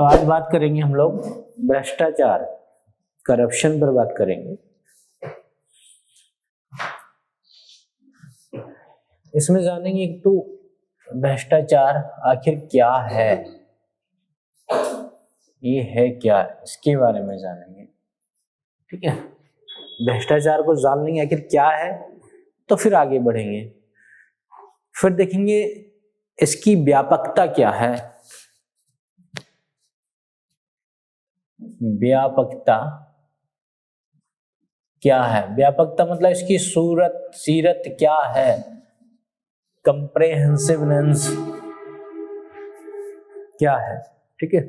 तो आज बात करेंगे हम लोग भ्रष्टाचार, करप्शन पर बात करेंगे। इसमें जानेंगे एक तो भ्रष्टाचार आखिर क्या है, ये है क्या, इसके बारे में जानेंगे। ठीक है, भ्रष्टाचार को जान लेंगे आखिर क्या है तो फिर आगे बढ़ेंगे। फिर देखेंगे इसकी व्यापकता क्या है। व्यापकता क्या है? व्यापकता मतलब इसकी सूरत सीरत क्या है, कंप्रेहेंसिवनेस क्या है। ठीक है,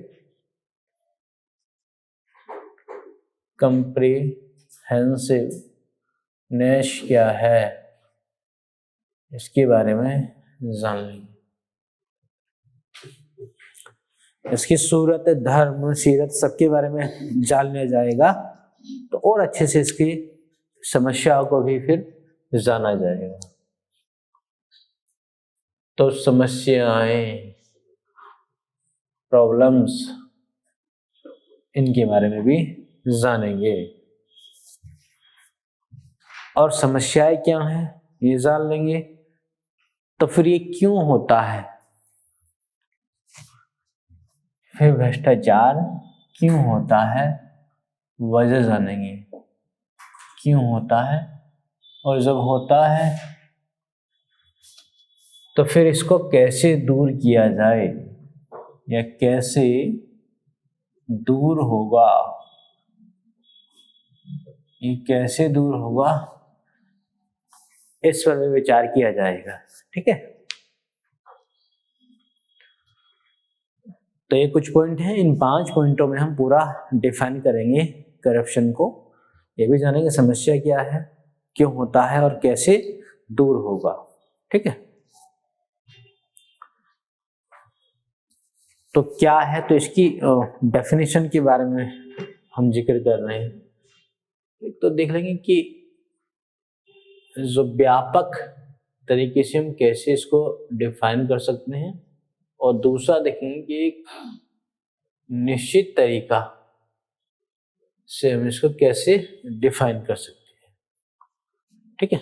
कंप्रेहेंसिवनेस क्या है, इसके बारे में जान लेंगे। इसकी सूरत, धर्म, सीरत सबके बारे में जान लिया जाएगा तो और अच्छे से इसकी समस्याओं को भी फिर जाना जाएगा। तो समस्याएं, प्रॉब्लम्स, इनके बारे में भी जानेंगे। और समस्याएं क्या हैं ये जान लेंगे तो फिर ये क्यों होता है, फिर भ्रष्टाचार क्यों होता है वजह जानेंगे, क्यों होता है, और जब होता है तो फिर इसको कैसे दूर किया जाए या कैसे दूर होगा, ये कैसे दूर होगा इस पर भी विचार किया जाएगा। ठीक है, तो ये कुछ पॉइंट हैं, इन 5 पॉइंटों में हम पूरा डिफाइन करेंगे करप्शन को। ये भी जानेंगे समस्या क्या है, क्यों होता है और कैसे दूर होगा। ठीक है, तो क्या है, तो इसकी डेफिनेशन के बारे में हम जिक्र कर रहे हैं। एक तो देख लेंगे कि जो व्यापक तरीके से हम कैसे इसको डिफाइन कर सकते हैं, और दूसरा देखेंगे कि एक निश्चित तरीका से हम इसको कैसे डिफाइन कर सकते हैं। ठीक है,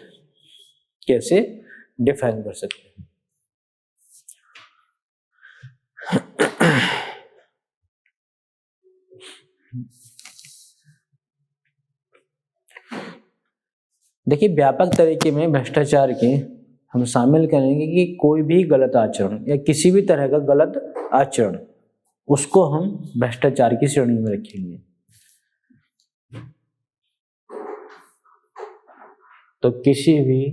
कैसे डिफाइन कर सकते हैं। देखिए, व्यापक तरीके में भ्रष्टाचार के हम शामिल करेंगे कि कोई भी गलत आचरण या किसी भी तरह का गलत आचरण, उसको हम भ्रष्टाचार की श्रेणी में रखेंगे। तो किसी भी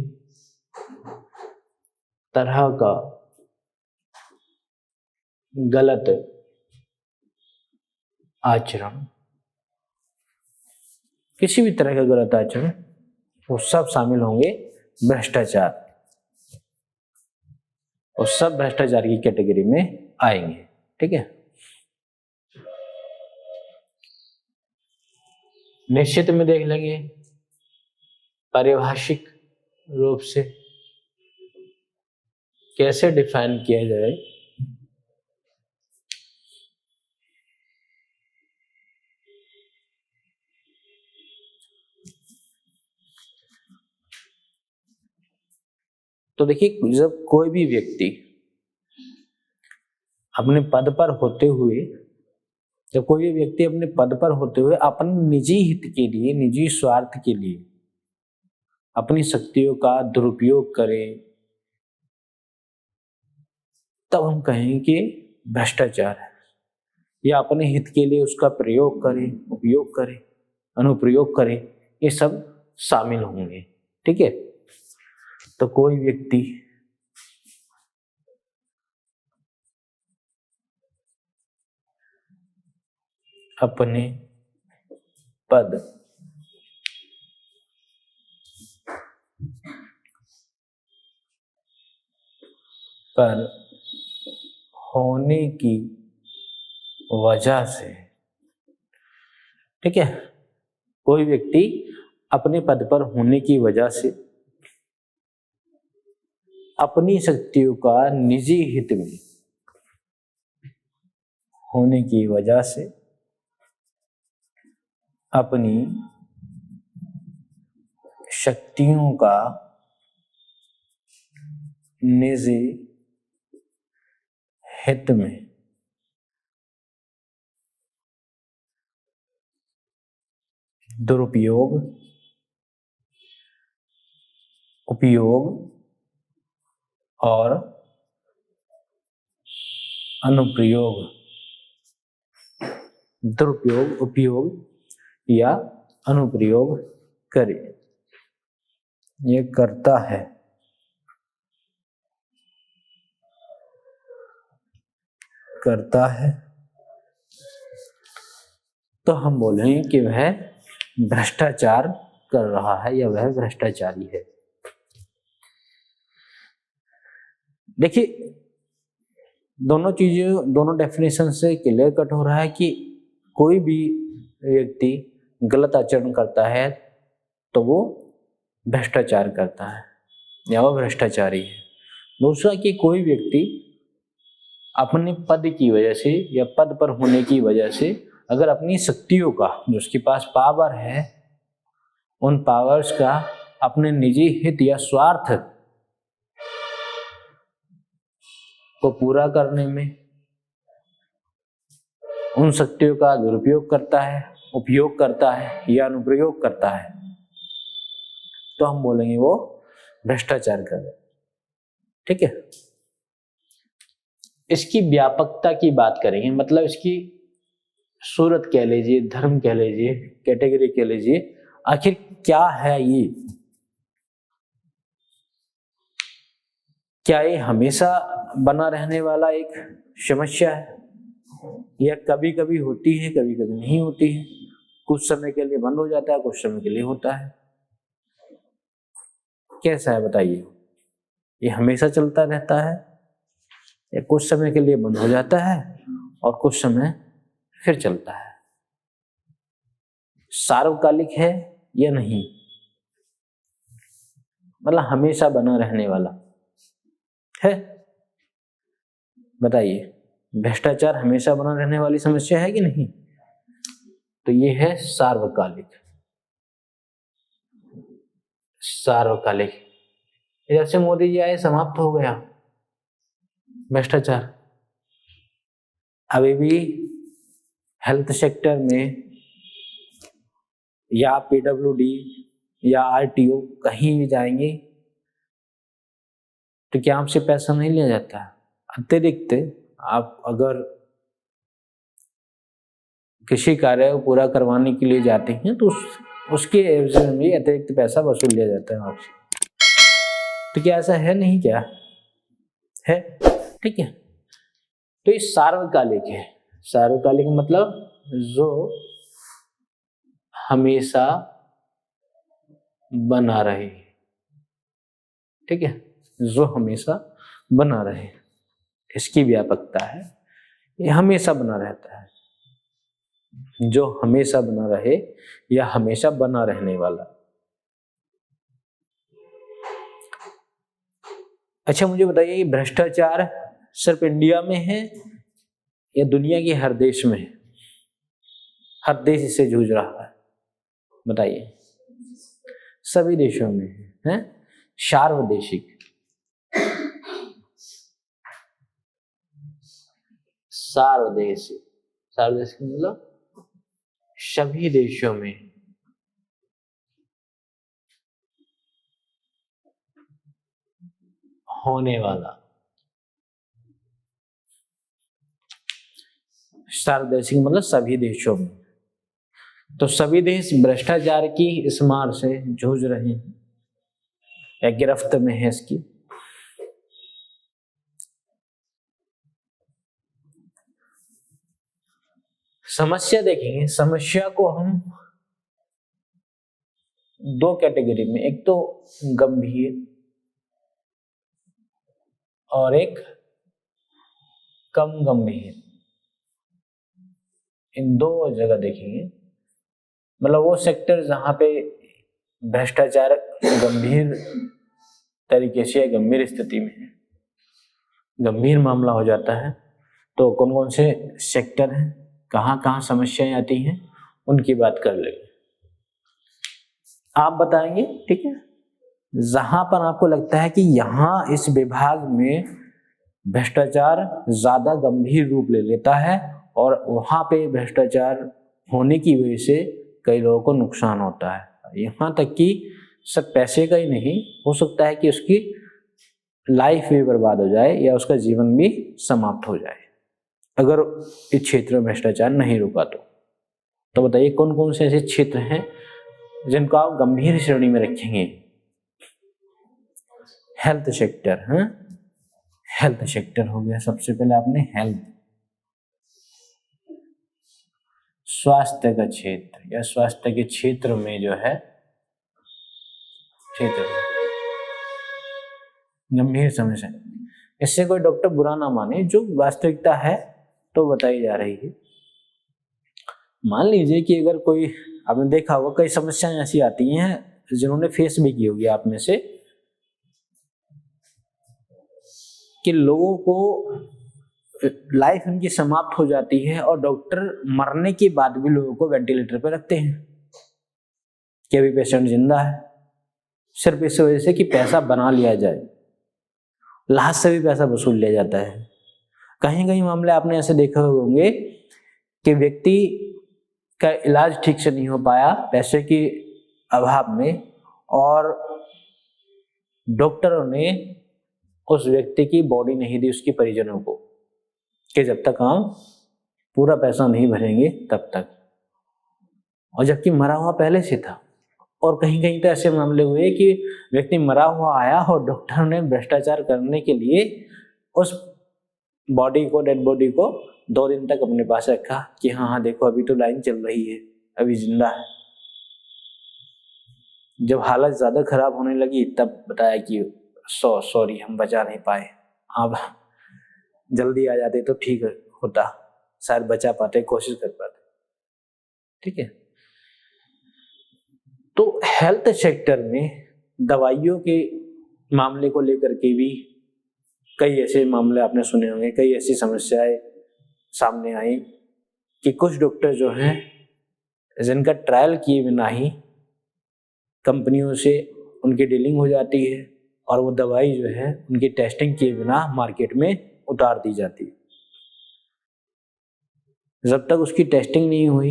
तरह का गलत आचरण, किसी भी तरह का गलत आचरण, वो सब शामिल होंगे भ्रष्टाचार, और सब भ्रष्टाचार की कैटेगरी में आएंगे। ठीक है, निश्चित में देख लेंगे पारिभाषिक रूप से कैसे डिफाइन किया जाए। तो देखिए, जब कोई भी व्यक्ति अपने पद पर होते हुए, अपने निजी हित के लिए, निजी स्वार्थ के लिए अपनी शक्तियों का दुरुपयोग करे, तब हम कहेंगे कि भ्रष्टाचार है। या अपने हित के लिए उसका प्रयोग करे, उपयोग करे, अनुप्रयोग करे, ये सब शामिल होंगे। ठीक है, तो कोई व्यक्ति अपने पद पर होने की वजह से, ठीक है, कोई व्यक्ति अपने पद पर होने की वजह से अपनी शक्तियों का निजी हित में होने की वजह से अपनी शक्तियों का निजी हित में दुरुपयोग, उपयोग और अनुप्रयोग, दुरुपयोग, उपयोग या अनुप्रयोग करे, ये करता है। तो हम बोलेंगे कि वह भ्रष्टाचार कर रहा है या वह भ्रष्टाचारी है। देखिए, दोनों डेफिनेशन से क्लियर कट हो रहा है कि कोई भी व्यक्ति गलत आचरण करता है तो वो भ्रष्टाचार करता है या वो भ्रष्टाचारी है। दूसरा कि कोई व्यक्ति अपने पद की वजह से या पद पर होने की वजह से अगर अपनी शक्तियों का, जो उसके पास पावर है, उन पावर्स का अपने निजी हित या स्वार्थ को पूरा करने में उन शक्तियों का दुरुपयोग करता है, उपयोग करता है या अनुप्रयोग करता है, तो हम बोलेंगे वो भ्रष्टाचार कर रहे। ठीक है। इसकी व्यापकता की बात करेंगे, मतलब इसकी सूरत कह लीजिए, धर्म कह लीजिए, कैटेगरी कह लीजिए, आखिर क्या है ये? क्या ये हमेशा बना रहने वाला एक समस्या है या कभी कभी होती है, कभी कभी नहीं होती है? कुछ समय के लिए बंद हो जाता है, कुछ समय के लिए होता है। कैसा है बताइए? ये हमेशा चलता रहता है या कुछ समय के लिए बंद हो जाता है और कुछ समय फिर चलता है? सार्वकालिक है या नहीं? मतलब हमेशा बना रहने वाला है? बताइए, भ्रष्टाचार हमेशा बना रहने वाली समस्या है कि नहीं? तो ये है सार्वकालिक। जैसे मोदी जी आए, समाप्त हो गया भ्रष्टाचार। अभी भी हेल्थ सेक्टर में या पीडब्ल्यूडी या आरटीओ कहीं भी जाएंगे तो क्या आपसे पैसा नहीं लिया जाता है? अतिरिक्त आप अगर किसी कार्य को पूरा करवाने के लिए जाते हैं तो उसके एवज में भी अतिरिक्त पैसा वसूल लिया जाता है आपसे। तो क्या ऐसा है? नहीं, क्या है? ठीक है। तो ये सार्वकालिक है। सार्वकालिक मतलब जो हमेशा बना रहे। ठीक है, जो हमेशा बना रहे, इसकी व्यापकता है। ये हमेशा बना रहता है, जो हमेशा बना रहे या हमेशा बना रहने वाला। अच्छा, मुझे बताइए, भ्रष्टाचार सिर्फ इंडिया में है या दुनिया के हर देश में है? हर देश इससे जूझ रहा है, बताइए। सभी देशों में है। सार्वदेशिक। सार्वदेशिक मतलब सभी देशों में होने वाला। सार्वदेशिक मतलब सभी देशों में। तो सभी देश भ्रष्टाचार की इस मार से जूझ रहे हैं या गिरफ्त में है इसकी। समस्या देखेंगे। समस्या को हम दो कैटेगरी में, एक तो गंभीर और एक कम गंभीर, इन दो जगह देखेंगे। मतलब वो सेक्टर जहां पे भ्रष्टाचार गंभीर तरीके से, गंभीर स्थिति में है, गंभीर मामला हो जाता है, तो कौन कौन से सेक्टर हैं, कहाँ कहाँ समस्याएं आती हैं, उनकी बात कर लेंगे। आप बताएंगे, ठीक है। जहां पर आपको लगता है कि यहाँ इस विभाग में भ्रष्टाचार ज्यादा गंभीर रूप ले लेता है और वहां पे भ्रष्टाचार होने की वजह से कई लोगों को नुकसान होता है, यहाँ तक कि सब पैसे का ही नहीं, हो सकता है कि उसकी लाइफ भी बर्बाद हो जाए या उसका जीवन भी समाप्त हो जाए अगर इस क्षेत्र में भ्रष्टाचार नहीं रुका तो बताइए कौन कौन से ऐसे क्षेत्र हैं जिनको आप गंभीर श्रेणी में रखेंगे। हेल्थ सेक्टर, हाँ, हेल्थ सेक्टर हो गया सबसे पहले आपने हेल्थ, स्वास्थ्य का क्षेत्र या स्वास्थ्य के क्षेत्र में जो है क्षेत्र गंभीर समस्या, इससे कोई डॉक्टर बुरा ना माने, जो वास्तविकता है तो बताई जा रही है। मान लीजिए कि अगर कोई, आपने देखा होगा कई समस्याएं ऐसी आती हैं जिन्होंने फेस भी की होगी आप में से, कि लोगों को लाइफ उनकी समाप्त हो जाती है और डॉक्टर मरने के बाद भी लोगों को वेंटिलेटर पर रखते हैं कि अभी पेशेंट जिंदा है, सिर्फ इस वजह से कि पैसा बना लिया जाए, लाश से भी पैसा वसूल लिया जाता है। कहीं कहीं मामले आपने ऐसे देखे होंगे कि व्यक्ति का इलाज ठीक से नहीं हो पाया पैसे के अभाव में और डॉक्टरों ने उस व्यक्ति की बॉडी नहीं दी उसके परिजनों को कि जब तक हम पूरा पैसा नहीं भरेंगे तब तक, और जबकि मरा हुआ पहले से था। और कहीं कहीं तो ऐसे मामले हुए कि व्यक्ति मरा हुआ आया और डॉक्टर ने भ्रष्टाचार करने के लिए उस बॉडी को, डेड बॉडी को 2 दिन तक अपने पास रखा कि हाँ देखो अभी तो लाइन चल रही है, अभी जिंदा है। जब हालत ज्यादा खराब होने लगी तब बताया कि सॉरी हम बचा नहीं पाए, आप जल्दी आ जाते तो ठीक होता, शायद बचा पाते, कोशिश कर पाते, ठीक है। तो हेल्थ सेक्टर में दवाइयों के मामले को लेकर के भी कई ऐसे मामले आपने सुने होंगे, कई ऐसी समस्याएं सामने आई कि कुछ डॉक्टर जो हैं जिनका ट्रायल किए बिना ही कंपनियों से उनकी डीलिंग हो जाती है और वो दवाई जो है उनकी टेस्टिंग किए बिना मार्केट में उतार दी जाती है। जब तक उसकी टेस्टिंग नहीं हुई,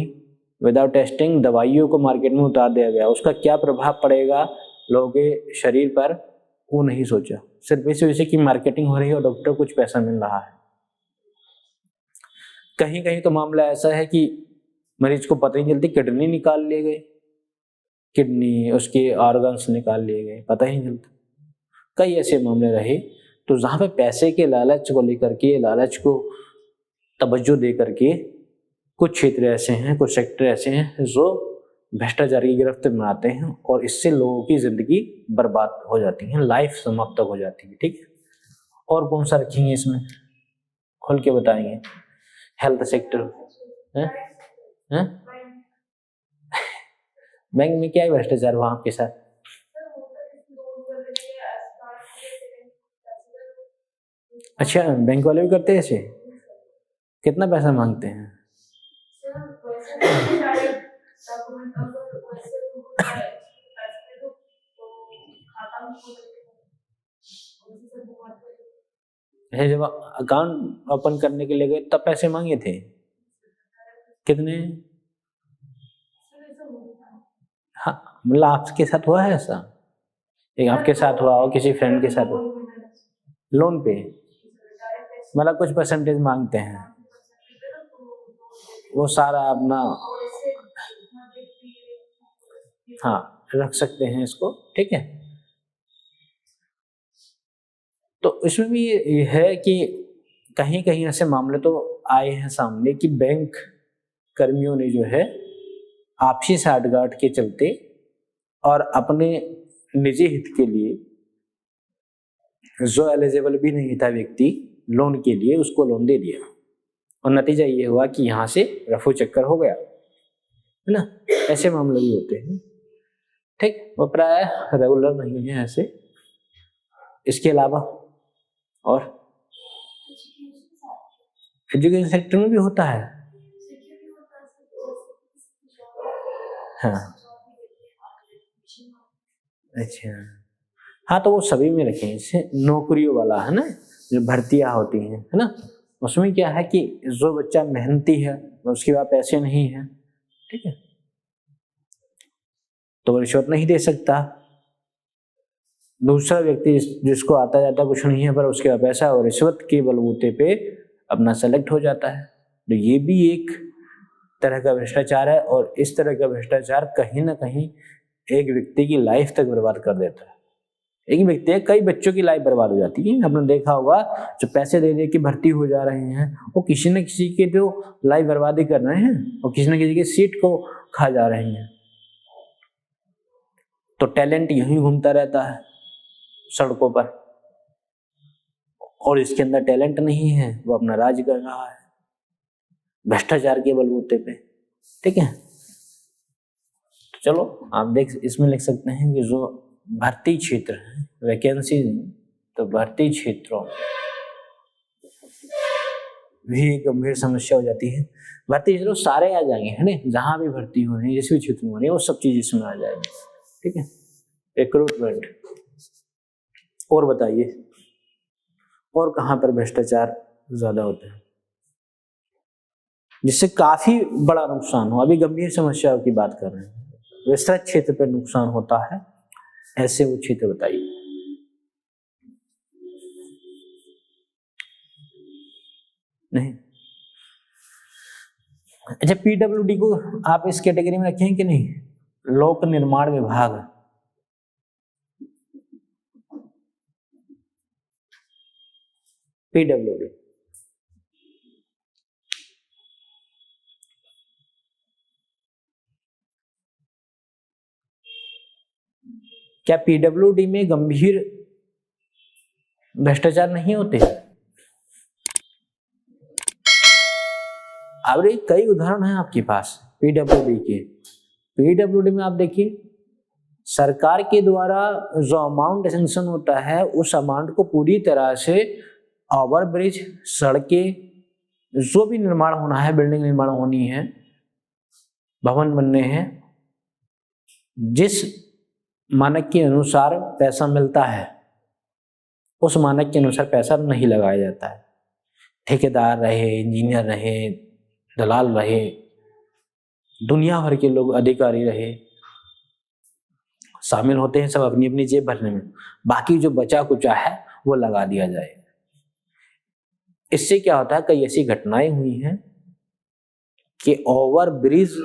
विदाउट टेस्टिंग दवाइयों को मार्केट में उतार दिया गया, उसका क्या प्रभाव पड़ेगा लोगों के शरीर पर वो नहीं सोचा, सिर्फ इस वजह से कि मार्केटिंग हो रही है और डॉक्टर को कुछ पैसा मिल रहा है। कहीं कहीं तो मामला ऐसा है कि मरीज को पता ही नहीं चलती, किडनी निकाल लिए गए, किडनी उसके ऑर्गन्स निकाल लिए गए, पता ही नहीं चलता। कई ऐसे मामले रहे। तो जहां पे पैसे के लालच को लेकर के, लालच को तवज्जो दे करके कुछ क्षेत्र ऐसे हैं, कुछ सेक्टर ऐसे हैं जो भ्रष्टाचार की गिरफ्त में आते हैं और इससे लोगों की जिंदगी बर्बाद हो जाती है, लाइफ समाप्त हो जाती है, ठीक है। और कौन सा रखेंगे इसमें, खोल के बताएंगे। हेल्थ सेक्टर है? बैंक में क्या है भ्रष्टाचार वहां आपके साथ? अच्छा, बैंक वाले भी करते हैं ऐसे? कितना पैसा मांगते हैं? जब अकाउंट ओपन करने के लिए गए तब पैसे मांगे थे? कितने? हाँ, मतलब आपके साथ हुआ है ऐसा? एक आपके साथ हुआ हो, किसी फ्रेंड के साथ हो? लोन पे मतलब कुछ परसेंटेज मांगते हैं, वो सारा अपना, हाँ रख सकते हैं इसको, ठीक है। तो इसमें भी ये है कि कहीं कहीं ऐसे मामले तो आए हैं सामने कि बैंक कर्मियों ने जो है आपसी साठगांठ के चलते और अपने निजी हित के लिए, जो एलिजिबल भी नहीं था व्यक्ति लोन के लिए, उसको लोन दे दिया और नतीजा ये हुआ कि यहाँ से रफू चक्कर हो गया, है ना। ऐसे मामले भी होते हैं, ठीक। वो प्राय रेगुलर नहीं है ऐसे। इसके अलावा और एजुकेशन सेक्टर में भी होता है। हाँ, अच्छा, हाँ तो वो सभी में रखें, जैसे नौकरियों वाला है ना, जो भर्तियां होती हैं है ना, उसमें क्या है कि जो बच्चा मेहनती है उसके पास पैसे नहीं है, ठीक है, तो वो रिश्वत नहीं दे सकता। दूसरा व्यक्ति जिसको आता जाता कुछ नहीं है पर उसके पास पैसा और रिश्वत के बलबूते पे अपना सेलेक्ट हो जाता है, तो ये भी एक तरह का भ्रष्टाचार है। और इस तरह का भ्रष्टाचार कहीं ना कहीं एक व्यक्ति की लाइफ तक बर्बाद कर देता है। एक व्यक्ति है, कई बच्चों की लाइफ बर्बाद हो जाती है। आपने देखा होगा जो पैसे दे दे के भर्ती हो जा रहे हैं वो किसी न किसी के तो लाइफ बर्बादी कर रहे हैं और किसी न किसी की सीट को खा जा रहे हैं। तो टैलेंट यहीं घूमता रहता है सड़कों पर, और इसके अंदर टैलेंट नहीं है, वो अपना राज कर रहा है भ्रष्टाचार के बलबूते पे, ठीक है। तो चलो आप इसमें लिख सकते हैं कि जो भर्ती क्षेत्र है, वैकेंसी, तो भर्ती क्षेत्रों भी एक गंभीर समस्या हो जाती है। भर्ती क्षेत्रों सारे आ जाएंगे है ना, जहां भी भर्ती हो रही है, जिस भी क्षेत्र में हो रही है, वो सब चीज इसमें आ जाएगी, ठीक है। रिक्रूटमेंट, और बताइए और कहां पर भ्रष्टाचार ज्यादा होता है जिससे काफी बड़ा नुकसान हो। अभी गंभीर समस्याओं की बात कर रहे हैं, विस्तृत क्षेत्र पर नुकसान होता है, ऐसे वो क्षेत्र बताइए। नहीं, अच्छा, पीडब्ल्यूडी को आप इस कैटेगरी में रखें कि नहीं? लोक निर्माण विभाग, पीडब्ल्यूडी, क्या पीडब्ल्यूडी में गंभीर भ्रष्टाचार नहीं होते? अब कई उदाहरण हैं आपके पास पीडब्ल्यूडी के। पीडब्ल्यूडी में आप देखिए, सरकार के द्वारा जो अमाउंट सैंक्शन होता है उस अमाउंट को पूरी तरह से ओवरब्रिज, सड़कें, जो भी निर्माण होना है, बिल्डिंग निर्माण होनी है, भवन बनने हैं, जिस मानक के अनुसार पैसा मिलता है उस मानक के अनुसार पैसा नहीं लगाया जाता है। ठेकेदार रहे, इंजीनियर रहे, दलाल रहे, दुनिया भर के लोग, अधिकारी रहे, शामिल होते हैं सब अपनी अपनी जेब भरने में, बाकी जो बचा कुचा है वो लगा दिया जाए। इससे क्या होता है, कई ऐसी घटनाएं हुई हैं कि ओवर ब्रिज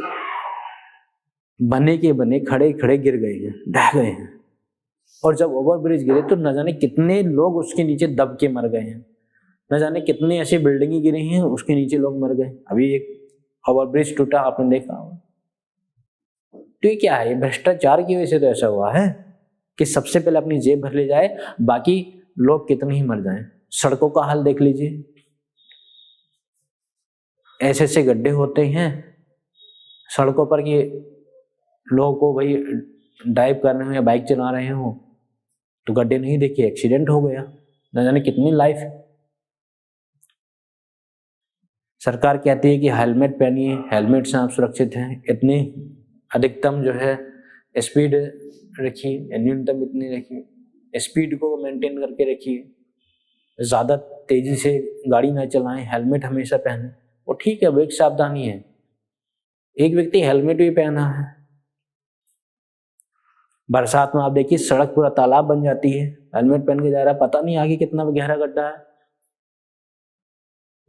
बने के बने खड़े खड़े गिर गए हैं, ढह गए हैं, और जब ओवर ब्रिज गिरे तो न जाने कितने लोग उसके नीचे दब के मर गए हैं, न जाने कितने ऐसी बिल्डिंगें गिरी हैं उसके नीचे लोग मर गए। अभी एक ओवर ब्रिज टूटा, आपने देखा होगा। तो ये क्या है, ये भ्रष्टाचार की वजह से तो ऐसा हुआ है कि सबसे पहले अपनी जेब भर ले जाए, बाकी लोग कितने ही मर जाएं। सड़कों का हाल देख लीजिए, ऐसे ऐसे गड्ढे होते हैं सड़कों पर कि लोगों को भाई ड्राइव कर रहे हो या बाइक चला रहे हो तो गड्ढे नहीं देखे, एक्सीडेंट हो गया, न जाने कितनी लाइफ। सरकार कहती है कि हेलमेट पहनिए, हेलमेट से आप सुरक्षित हैं, इतनी अधिकतम जो है स्पीड रखिए या न्यूनतम इतनी रखिए, स्पीड को मेंटेन करके रखिए, ज़्यादा तेजी से गाड़ी ना चलाएं, हेलमेट हमेशा पहने। वो ठीक है, वो एक सावधानी है। एक व्यक्ति हेलमेट भी पहना है, बरसात में आप देखिए सड़क पूरा तालाब बन जाती है, हेलमेट पहन के जा रहा है, पता नहीं आगे कितना गहरा गड्ढा है,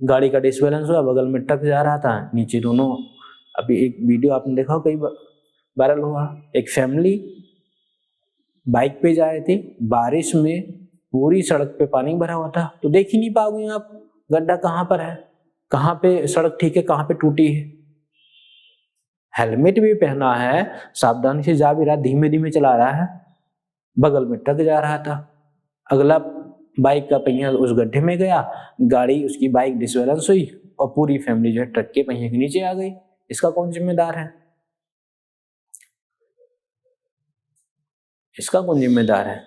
गाड़ी का डिसबैलेंस हुआ, बगल में ट्रक जा रहा था, नीचे दोनों। अभी एक वीडियो आपने देखा हो, कई वायरल हुआ, एक फैमिली बाइक पे जा रही थी, बारिश में पूरी सड़क पे पानी भरा हुआ था, तो देख ही नहीं पाओगे आप गड्ढा कहाँ पर है, कहाँ पे सड़क ठीक है, कहाँ पे टूटी है। हेलमेट भी पहना है, सावधानी से जा भी रहा, धीमे धीमे चला रहा है, बगल में ट्रक जा रहा था, अगला बाइक का पहिया उस गड्ढे में गया, गाड़ी, उसकी बाइक डिसबैलेंस हुई और पूरी फैमिली जो है ट्रक के पहिए के नीचे आ गई। इसका कौन जिम्मेदार है? इसका कौन जिम्मेदार है?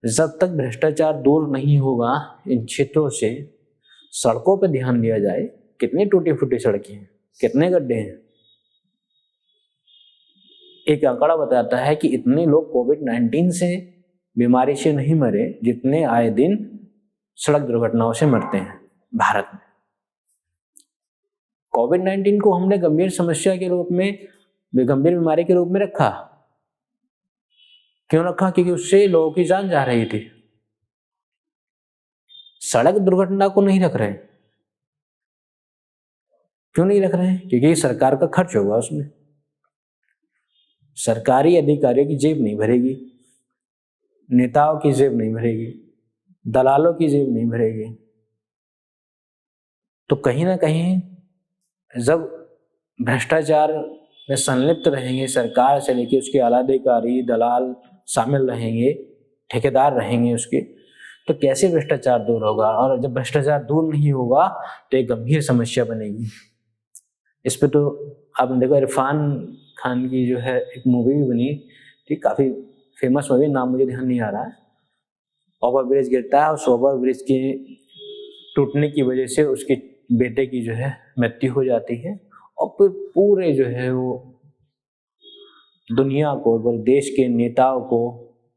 जब तक भ्रष्टाचार दूर नहीं होगा इन क्षेत्रों से, सड़कों पे ध्यान दिया जाए, कितनी टूटी फूटी सड़कें हैं, कितने गड्ढे हैं। एक आंकड़ा बताता है कि इतने लोग कोविड-19 से बीमारी से नहीं मरे जितने आए दिन सड़क दुर्घटनाओं से मरते हैं भारत में। कोविड-19 को हमने गंभीर समस्या के रूप में, गंभीर बीमारी के रूप में रखा। क्यों रखा? क्योंकि उससे लोगों की जान जा रही थी। सड़क दुर्घटना को नहीं रख रहे। क्यों नहीं रख रहे हैं? क्योंकि सरकार का खर्च होगा उसमें, सरकारी अधिकारियों की जेब नहीं भरेगी, नेताओं की जेब नहीं भरेगी, दलालों की जेब नहीं भरेगी। तो कहीं ना कहीं जब भ्रष्टाचार में संलिप्त रहेंगे, सरकार से लेकर उसके आला अधिकारी, दलाल शामिल रहेंगे, ठेकेदार रहेंगे उसके, तो कैसे भ्रष्टाचार दूर होगा? और जब भ्रष्टाचार दूर नहीं होगा तो एक गंभीर समस्या बनेगी। इस पे तो आपने देखा, इरफान खान की जो है एक मूवी भी बनी थी, काफी फेमस मूवी, नाम मुझे ध्यान नहीं आ रहा है। ओवर ब्रिज गिरता है, उस ओवर ब्रिज के टूटने की वजह से उसके बेटे की जो है मृत्यु हो जाती है, और फिर पूरे जो है वो दुनिया को, देश के नेताओं को,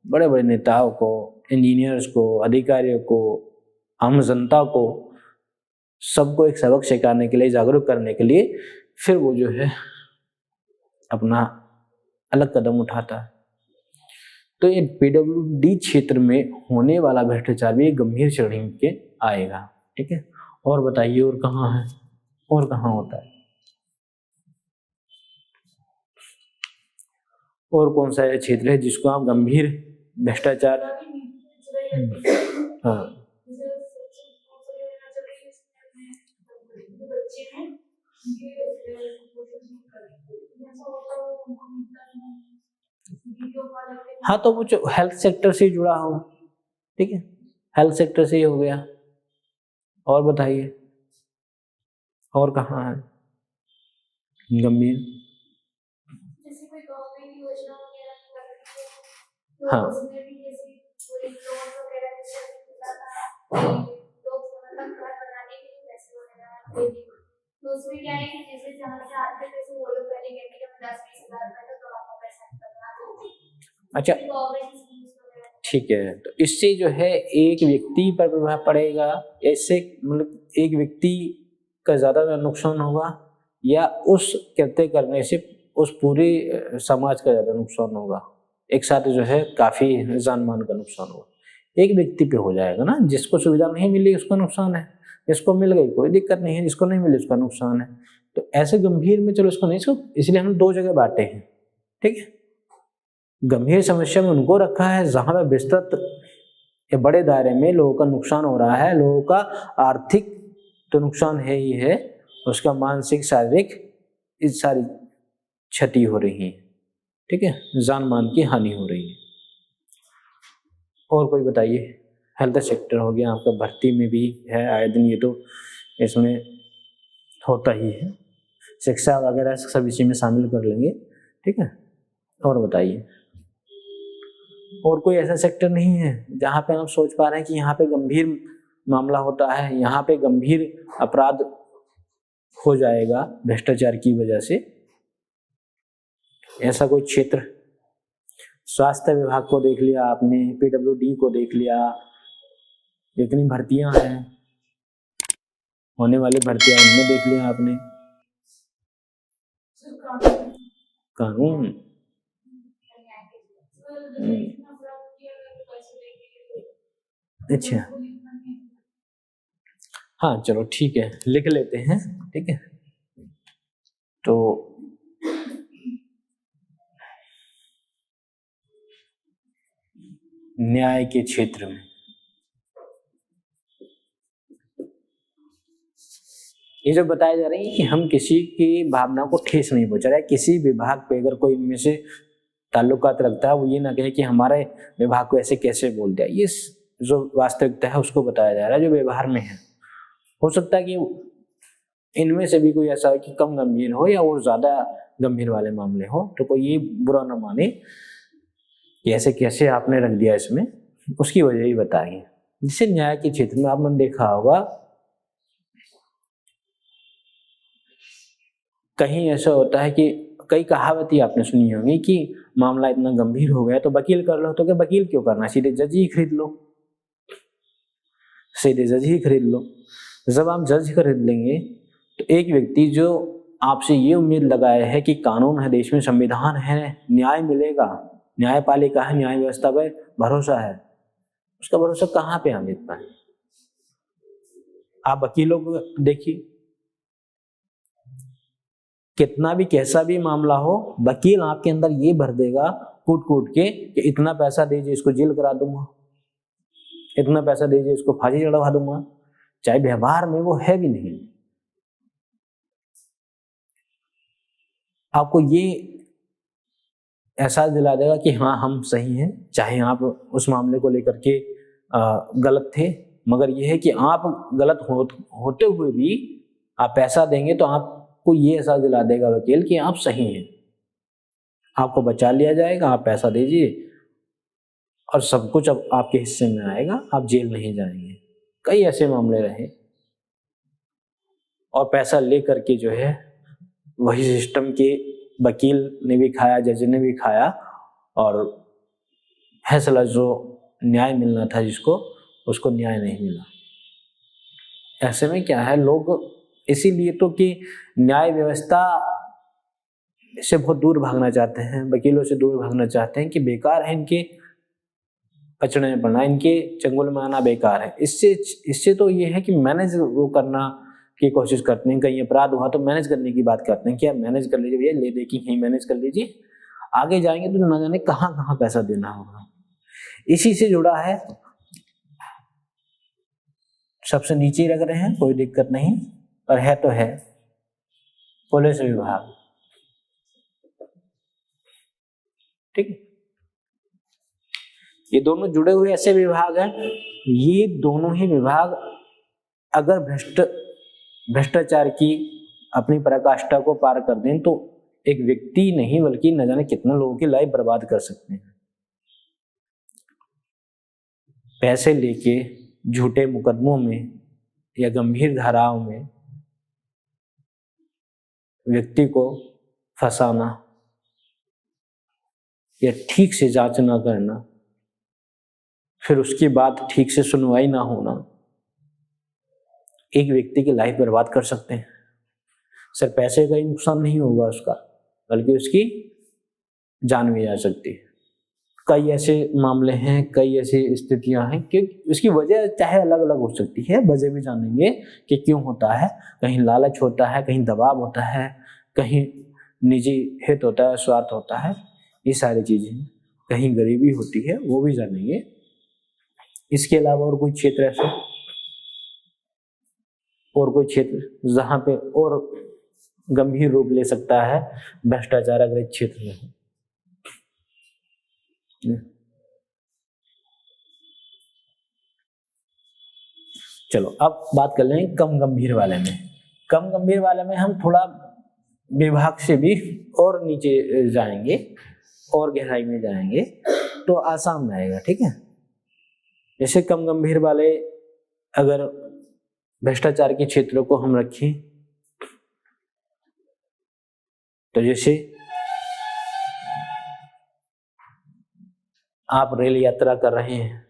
बड़े बड़े नेताओं को, इंजीनियर्स को, अधिकारियों को, आम जनता को, सबको एक सबक सिखाने के लिए, जागरूक करने के लिए फिर वो जो है अपना अलग कदम उठाता है। तो ये पीडब्ल्यूडी क्षेत्र में होने वाला भ्रष्टाचार भी एक गंभीर श्रेणी के आएगा। ठीक है, और बताइए और कहाँ है, और कहाँ होता है, और कौन सा क्षेत्र है जिसको आप गंभीर भ्रष्टाचार? हाँ, हाँ, तो वो जो हेल्थ सेक्टर से जुड़ा हो, ठीक है, हेल्थ सेक्टर से ही हो गया। और बताइए और कहाँ है गंभीर? हाँ, तो उसमें क्या है कि जैसे जहाँ से आते थे वो लोग पहले कहते हैं कि 10-20 हज़ार रुपए तो आपको पैसा निकलना। अच्छा, ठीक है, तो इससे जो है एक व्यक्ति पर प्रभाव पड़ेगा, इससे मतलब एक व्यक्ति का ज्यादा नुकसान होगा, या उस कृत्य करने से उस पूरे समाज का ज्यादा नुकसान होगा? एक साथ जो है काफी जान मान का नुकसान होगा। एक व्यक्ति पे हो जाएगा ना, जिसको सुविधा नहीं मिली उसका नुकसान है, जिसको मिल गई कोई दिक्कत नहीं है, जिसको नहीं मिली उसका नुकसान है। तो ऐसे गंभीर में चलो इसको नहीं, इसको इसलिए हम दो जगह बांटे हैं। ठीक है, गंभीर समस्या में उनको रखा है जहां पर विस्तृत या बड़े दायरे में लोगों का नुकसान हो रहा है, लोगों का आर्थिक तो नुकसान है ही है, उसका मानसिक, शारीरिक, इस सारी क्षति हो रही है। ठीक है, जान मान की हानि हो रही है। और कोई बताइए? हेल्थ सेक्टर हो गया आपका, भर्ती में भी है आए दिन, ये तो इसमें होता ही है, शिक्षा वगैरह सब इसी में शामिल कर लेंगे। ठीक है, और बताइए और कोई ऐसा सेक्टर नहीं है जहाँ पे आप सोच पा रहे हैं कि यहाँ पे गंभीर मामला होता है, यहाँ पे गंभीर अपराध हो जाएगा भ्रष्टाचार की वजह से? ऐसा कोई क्षेत्र? स्वास्थ्य विभाग को देख लिया आपने, पीडब्ल्यूडी को देख लिया, जितनी भर्तियां हैं, होने वाली भर्तियां, उनमें देख लिया आपने। कानून, अच्छा, हाँ चलो ठीक है, लिख लेते हैं। ठीक है, तो न्याय के क्षेत्र में ये जो बताया जा रही है कि हम किसी की भावना को ठेस नहीं पहुंचा रहे, किसी विभाग पे अगर कोई इनमें से ताल्लुकात रखता है वो ये ना कहे कि हमारे विभाग को ऐसे कैसे बोल दिया, ये जो वास्तविकता है उसको बताया जा रहा है जो व्यवहार में है। हो सकता है कि इनमें से भी कोई ऐसा है कि कम गंभीर हो या वो ज्यादा गंभीर वाले मामले हो, तो कोई ये बुरा ना माने कि ऐसे कैसे आपने रख दिया इसमें, उसकी वजह ही बताइए। जिससे न्याय के क्षेत्र में आपने देखा होगा कहीं ऐसा होता है कि कई कहावत ही आपने सुनी होगी कि मामला इतना गंभीर हो गया तो वकील कर लो, तो क्या वकील क्यों करना, सीधे जज ही खरीद लो, सीधे जज ही खरीद लो। जब आप जज खरीद लेंगे तो एक व्यक्ति जो आपसे ये उम्मीद लगाया है कि कानून है, देश में संविधान है, न्याय मिलेगा, न्यायपालिका है, न्याय व्यवस्था पे भरोसा है, उसका भरोसा कहाँ पे हम जीत पाए। आप वकीलों को देखिए, कितना भी कैसा भी मामला हो, वकील आपके अंदर ये भर देगा कूट कूट के कि इतना पैसा दीजिए इसको जेल करा दूंगा, इतना पैसा दीजिए इसको फांसी चढ़वा दूंगा, चाहे व्यवहार में वो है भी नहीं। आपको ये एहसास दिला देगा कि हाँ हम सही हैं, चाहे आप उस मामले को लेकर के गलत थे, मगर ये है कि आप गलत होते हुए भी आप पैसा देंगे तो आपको ये एहसास दिला देगा वकील कि आप सही हैं, आपको बचा लिया जाएगा, आप पैसा दीजिए और सब कुछ अब आपके हिस्से में आएगा, आप जेल नहीं जाएंगे। कई ऐसे मामले रहे और पैसा ले करके जो है वही सिस्टम के वकील ने भी खाया, जज ने भी खाया और फैसला जो न्याय मिलना था जिसको, उसको न्याय नहीं मिला। ऐसे में क्या है, लोग इसीलिए तो कि न्याय व्यवस्था से बहुत दूर भागना चाहते हैं, वकीलों से दूर भागना चाहते हैं कि बेकार है इनके पचड़े में पड़ना, इनके चंगुल में आना बेकार है। इससे तो ये है कि मैनेज वो करना की कोशिश करते हैं, कहीं अपराध हुआ तो मैनेज करने की बात करते हैं कि आप मैनेज कर लीजिए भैया, ले दे की यहीं मैनेज कर लीजिए, आगे जाएंगे तो ना जाने कहाँ कहाँ पैसा देना होगा। इसी से जुड़ा है, सबसे नीचे रख रहे हैं, कोई दिक्कत नहीं, पर है तो है पुलिस विभाग, ठीक है। ये दोनों जुड़े हुए ऐसे विभाग हैं, ये दोनों ही विभाग अगर भ्रष्टाचार की अपनी पराकाष्ठा को पार कर दें तो एक व्यक्ति नहीं बल्कि न जाने कितने लोगों की लाइफ बर्बाद कर सकते हैं। पैसे लेके झूठे मुकदमों में या गंभीर धाराओं में व्यक्ति को फंसाना या ठीक से जांच न करना, फिर उसके बाद ठीक से सुनवाई ना होना, एक व्यक्ति की लाइफ बर्बाद कर सकते हैं। सिर्फ पैसे का ही नुकसान नहीं होगा उसका, बल्कि उसकी जान भी जा सकती है। कई ऐसे मामले हैं, कई ऐसी स्थितियां हैं कि उसकी वजह चाहे अलग अलग हो सकती है, वजह भी जानेंगे कि क्यों होता है। कहीं लालच होता है, कहीं दबाव होता है, कहीं निजी हित होता है, स्वार्थ होता है, ये सारी चीजें, कहीं गरीबी होती है, वो भी जानेंगे। इसके अलावा और कोई क्षेत्र ऐसा, और कोई क्षेत्र जहां पे और गंभीर रूप ले सकता है भ्रष्टाचार अगर इस क्षेत्र में हो। चलो अब बात कर लें कम गंभीर वाले में। कम गंभीर वाले में हम थोड़ा विभाग से भी और नीचे जाएंगे और गहराई में जाएंगे तो आसान रहेगा, ठीक है। जैसे कम गंभीर वाले अगर भ्रष्टाचार के क्षेत्रों को हम रखें तो जैसे आप रेल यात्रा कर रहे हैं,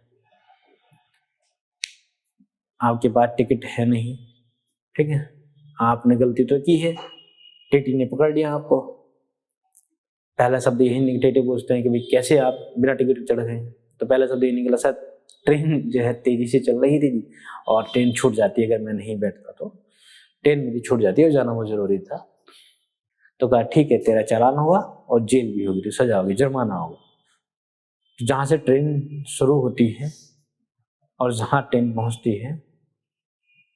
आपके पास टिकट है नहीं, ठीक है, आपने गलती तो की है, टीटी ने पकड़ लिया आपको। पहला शब्द यही निकला, टीटी पूछते हैं कि भाई कैसे आप बिना टिकट चढ़ गए, तो पहला शब्द ये निकला सर ट्रेन जो है तेजी से चल रही थी और ट्रेन छूट जाती है, अगर मैं नहीं बैठता तो ट्रेन मेरी छूट जाती है और जाना मुझे जरूरी था। तो कहा ठीक है, तेरा चालान होगा और जेल भी होगी, तो सजा होगी, जुर्माना होगा। जहां से ट्रेन शुरू होती है और जहां ट्रेन पहुंचती है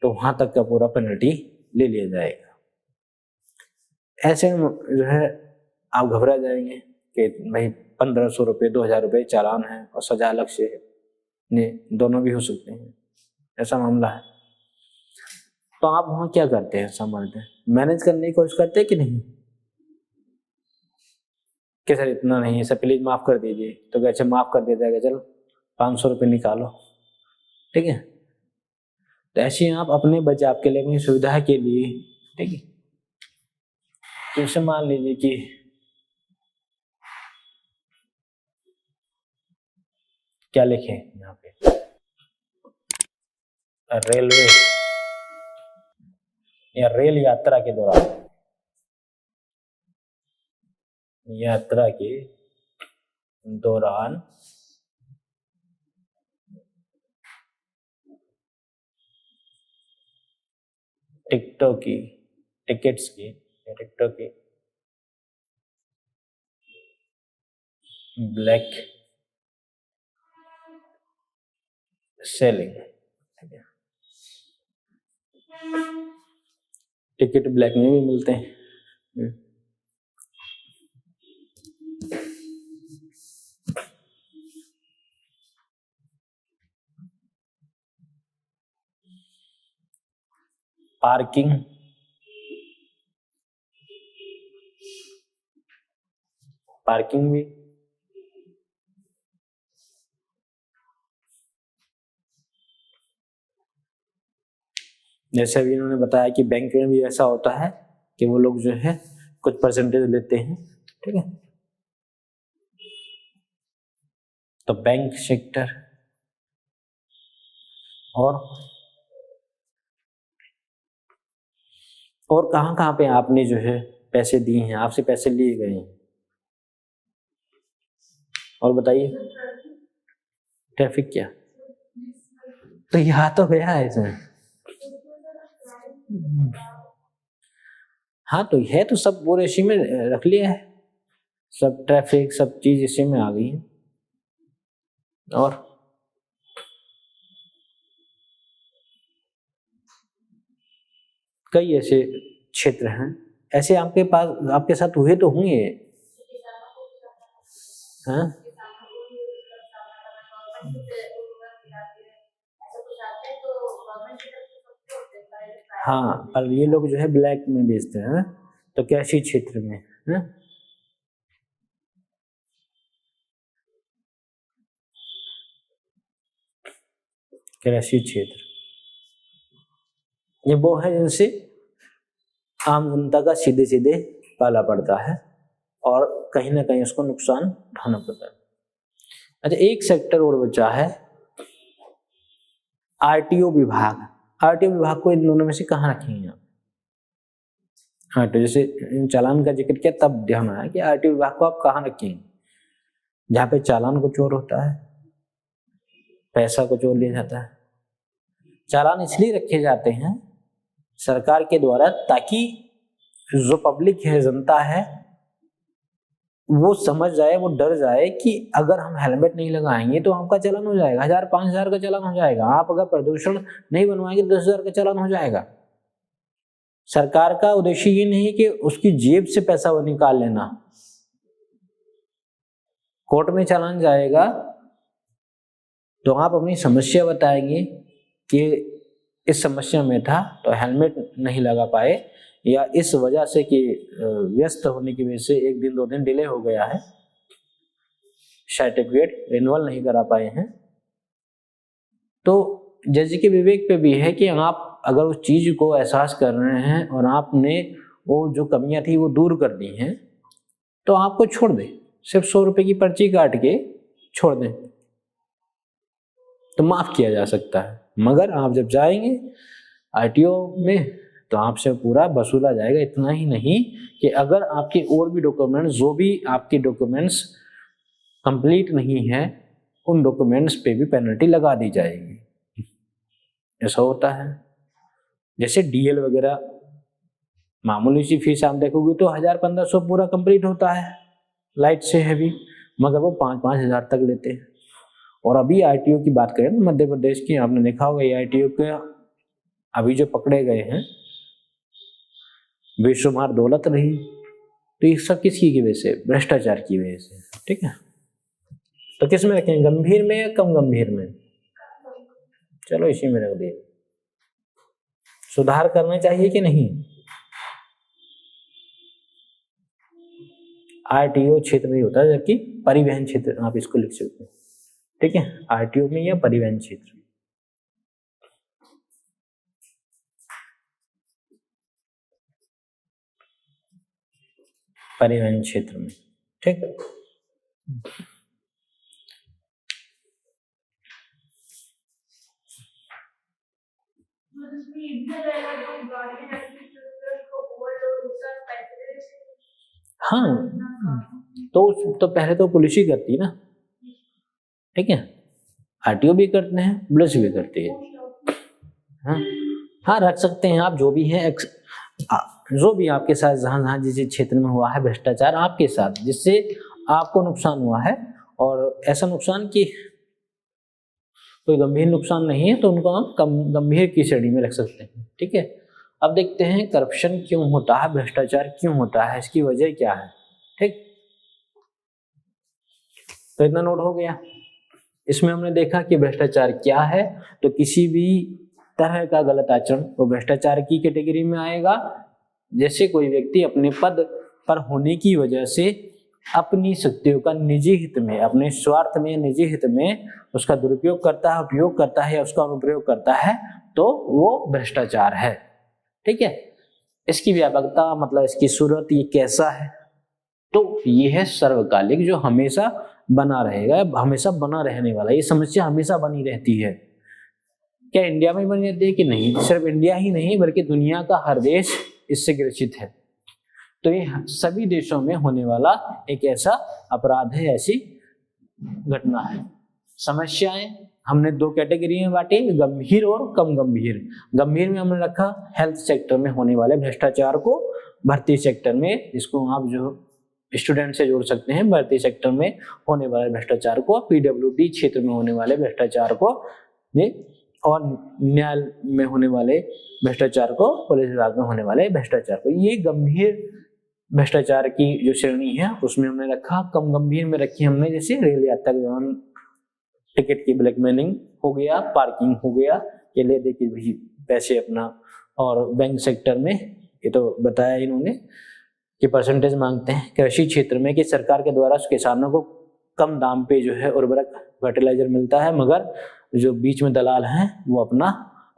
तो वहां तक का पूरा पेनल्टी ले लिया जाएगा। ऐसे में जो है आप घबरा जाएंगे कि भाई 1500 रुपये 2000 रुपये चालान है और सजा अलग से है, दोनों भी हो सकते हैं, ऐसा मामला है। तो आप वहां क्या करते हैं, संभालते हैं, मैनेज करने की कोशिश करते हैं कि नहीं कि सर इतना नहीं है सर प्लीज माफ कर दीजिए, तो कैसे माफ कर दिया जाएगा, चलो 500 रुपये निकालो, ठीक है। तो ऐसे आप अपने बचाव के लिए, अपनी सुविधा के लिए, ठीक है, तो इसे मान लीजिए कि क्या लिखें यहाँ पे, रेलवे या रेल यात्रा के दौरान, यात्रा के दौरान टिकटों की, टिकट्स की, टिकटों की ब्लैक सेलिंग, टिकट ब्लैक में भी मिलते हैं। पार्किंग, पार्किंग भी जैसे अभी इन्होंने बताया कि बैंक में भी ऐसा होता है कि वो लोग जो है कुछ परसेंटेज लेते हैं, ठीक है। तो बैंक सेक्टर और कहां कहां पे आपने जो है पैसे दिए हैं, आपसे पैसे लिए गए हैं, और बताइए। ट्रैफिक क्या, तो यहाँ तो गया है इसमें। हाँ तो है तो सब पूरे इसी में रख लिया है, सब ट्रैफिक सब चीज इसी में आ गई है। और कई ऐसे क्षेत्र हैं, ऐसे आपके पास आपके साथ हुए तो होंगे। हाँ हाँ, पर ये लोग जो है ब्लैक में बेचते हैं, तो कृषि क्षेत्र में है, कृषि क्षेत्र ये वो है जिनसे आम जनता का सीधे सीधे पाला पड़ता है और कहीं ना कहीं उसको नुकसान उठाना पड़ता है। अच्छा एक सेक्टर और बचा है, आरटीओ विभाग। आरटीओ विभाग को इन दोनों में से कहाँ रखेंगे आप? हाँ तो जैसे चालान का जिक्र किया तब ध्यान आया कि आरटीओ विभाग को आप कहाँ रखेंगे, जहाँ पे चालान को चोर होता है, पैसा को चोर लिया जाता है। चालान इसलिए रखे जाते हैं सरकार के द्वारा ताकि जो पब्लिक है, जनता है, वो समझ जाए, वो डर जाए कि अगर हम हेलमेट नहीं लगाएंगे तो आपका चालान हो जाएगा, 1000-5000 का चालान हो जाएगा। आप अगर प्रदूषण नहीं बनवाएंगे 10,000 का चालान हो जाएगा। सरकार का उद्देश्य ये नहीं है कि उसकी जेब से पैसा वो निकाल लेना। कोर्ट में चालान जाएगा तो आप अपनी समस्या बताएंगे कि इस समस्या में था तो हेलमेट नहीं लगा पाए, या इस वजह से कि व्यस्त होने की वजह से 1 दिन 2 दिन डिले हो गया है, सर्टिफिकेट रिन्यूअल नहीं करा पाए हैं। तो जज के विवेक पे भी है कि आप अगर उस चीज को एहसास कर रहे हैं और आपने वो जो कमियां थी वो दूर कर दी हैं तो आपको छोड़ दें, सिर्फ 100 रुपए की पर्ची काट के छोड़ दें तो माफ किया जा सकता है। मगर आप जब जाएंगे आरटीओ में तो आपसे पूरा वसूला जाएगा। इतना ही नहीं कि अगर आपके और भी डॉक्यूमेंट्स, जो भी आपके डॉक्यूमेंट्स कंप्लीट नहीं है, उन डॉक्यूमेंट्स पे भी पेनल्टी लगा दी जाएगी। ऐसा होता है। जैसे डीएल वगैरह मामूली सी फीस आप देखोगे तो 1000-1500 पूरा कंप्लीट होता है लाइट से हैवी, मगर वो 5-5 हजार तक लेते हैं। और अभी आरटीओ की बात करें तो मध्य प्रदेश की, आपने देखा होगा आरटीओ के अभी जो पकड़े गए हैं बेशुमार दौलत रही, तो ये सब किसकी की वजह से? भ्रष्टाचार की वजह से। ठीक है, तो किस में रखें, गंभीर में या कम गंभीर में? चलो इसी में रख दिए। सुधार करना चाहिए कि नहीं? आरटीओ क्षेत्र नहीं होता, जबकि परिवहन क्षेत्र आप इसको लिख सकते हैं। ठीक है, आरटीओ में या परिवहन क्षेत्र। परिवहन क्षेत्र में। ठीक, हाँ तो पहले तो पुलिस ही करती है ना, ठीक है, आरटीओ भी करते हैं, पुलिस भी करती है। हाँ हाँ, रख सकते हैं आप, जो भी है जो भी आपके साथ जहाँ जिस क्षेत्र में हुआ है भ्रष्टाचार आपके साथ, जिससे आपको नुकसान हुआ है, और ऐसा नुकसान कि कोई गंभीर नुकसान नहीं है, तो उनको हम कम गंभीर की श्रेणी में रख सकते हैं। ठीक है, अब देखते हैं करप्शन क्यों होता है, भ्रष्टाचार क्यों होता है, इसकी वजह क्या है। ठीक, तो इतना नोट हो गया। इसमें हमने देखा कि भ्रष्टाचार क्या है, तो किसी भी तरह का गलत आचरण वो भ्रष्टाचार की कैटेगरी में आएगा। जैसे कोई व्यक्ति अपने पद पर होने की वजह से अपनी शक्तियों का निजी हित में, अपने स्वार्थ में, निजी हित में उसका दुरुपयोग करता है, उपयोग करता है या उसका अनुप्रयोग करता है, तो वो भ्रष्टाचार है। ठीक है, इसकी व्यापकता मतलब इसकी सूरत ये कैसा है, तो ये है सर्वकालिक, जो हमेशा बना रहेगा, हमेशा बना रहने वाला। ये समस्या हमेशा बनी रहती है। क्या इंडिया में बनी रहती है कि नहीं? सिर्फ इंडिया ही नहीं बल्कि दुनिया का हर देश इससे ग्रसित है। तो ये सभी देशों में होने वाला एक ऐसा अपराध है, ऐसी घटना है। समस्याएं हमने दो कैटेगरी में बांटी, गंभीर और कम गंभीर। गंभीर में हमने रखा हेल्थ सेक्टर में होने वाले भ्रष्टाचार को, भर्ती सेक्टर में, जिसको आप जो स्टूडेंट से जोड़ सकते हैं, भर्ती सेक्टर में होने वाले भ्रष्टाचार को, पीडब्ल्यूडी क्षेत्र में होने वाले भ्रष्टाचार को, और न्याय में होने वाले भ्रष्टाचार को, पुलिस विभाग में होने वाले भ्रष्टाचार को। ये गंभीर भ्रष्टाचार की जो श्रेणी है उसमें हमने रखा। कम गंभीर में रखी हमने जैसे रेल यात्रा के दौरान टिकट की ब्लैकमेलिंग हो गया, पार्किंग हो गया, ये ले दे के भी पैसे अपना, और बैंक सेक्टर में ये तो बताया इन्होंने कि परसेंटेज मांगते हैं। कृषि क्षेत्र में कि सरकार के द्वारा किसानों को कम दाम पे जो है उर्वरक फर्टिलाइजर मिलता है, मगर जो बीच में दलाल हैं वो अपना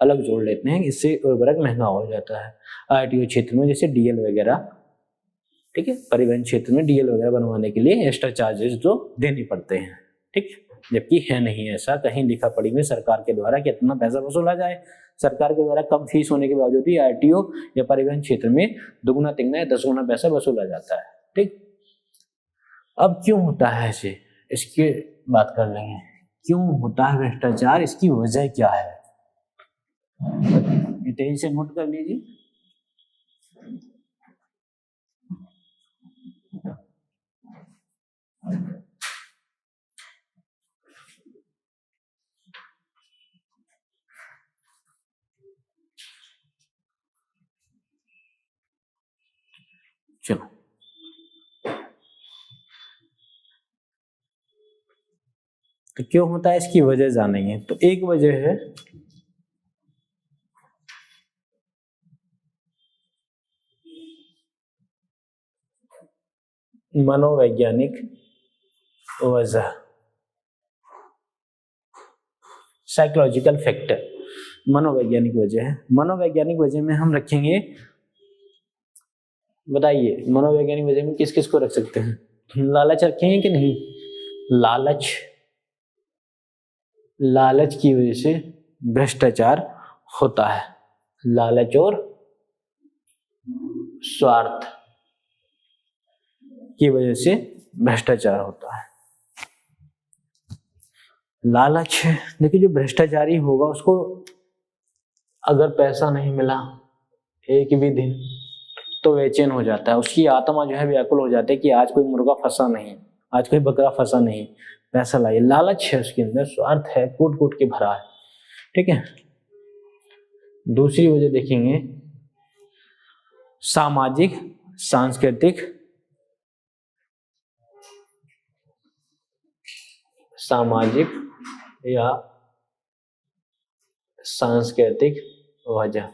अलग जोड़ लेते हैं, इससे उर्वरक महंगा हो जाता है। आरटीओ क्षेत्र में जैसे डीएल वगैरह, ठीक है, परिवहन क्षेत्र में डीएल वगैरह बनवाने के लिए एक्स्ट्रा चार्जेस जो देने पड़ते हैं। ठीक, जबकि है नहीं ऐसा, कहीं लिखा पढ़ी में सरकार के द्वारा कितना पैसा वसूला जाए। सरकार के द्वारा कम फीस होने के बावजूद भी आरटीओ या परिवहन क्षेत्र में दुगुना तिगुना या 10 गुना पैसा वसूला जाता है। ठीक, अब क्यों होता है ऐसे, इसकी बात कर लेंगे। क्यों होता है भ्रष्टाचार, इसकी वजह क्या है, तेजी से नोट कर लीजिए। चलो, तो क्यों होता है इसकी वजह जानेंगे। तो एक वजह है मनोवैज्ञानिक वजह, साइकोलॉजिकल फैक्टर। मनोवैज्ञानिक वजह है। मनोवैज्ञानिक वजह में हम रखेंगे, बताइए मनोवैज्ञानिक वजह में किस किस को रख सकते हैं? लालच रखेंगे कि नहीं? लालच, लालच की वजह से भ्रष्टाचार होता है। लालच और स्वार्थ की वजह से भ्रष्टाचार होता है। लालच, देखिए जो भ्रष्टाचारी होगा उसको अगर पैसा नहीं मिला एक भी दिन तो बेचैन हो जाता है, उसकी आत्मा जो है व्याकुल हो जाती है कि आज कोई मुर्गा फंसा नहीं, आज कोई बकरा फंसा नहीं, पैसा लाइए। लालच है उसके अंदर, स्वार्थ है, कूट कूट के भरा है। ठीक है, दूसरी वजह देखेंगे सामाजिक सांस्कृतिक, सामाजिक या सांस्कृतिक वजह।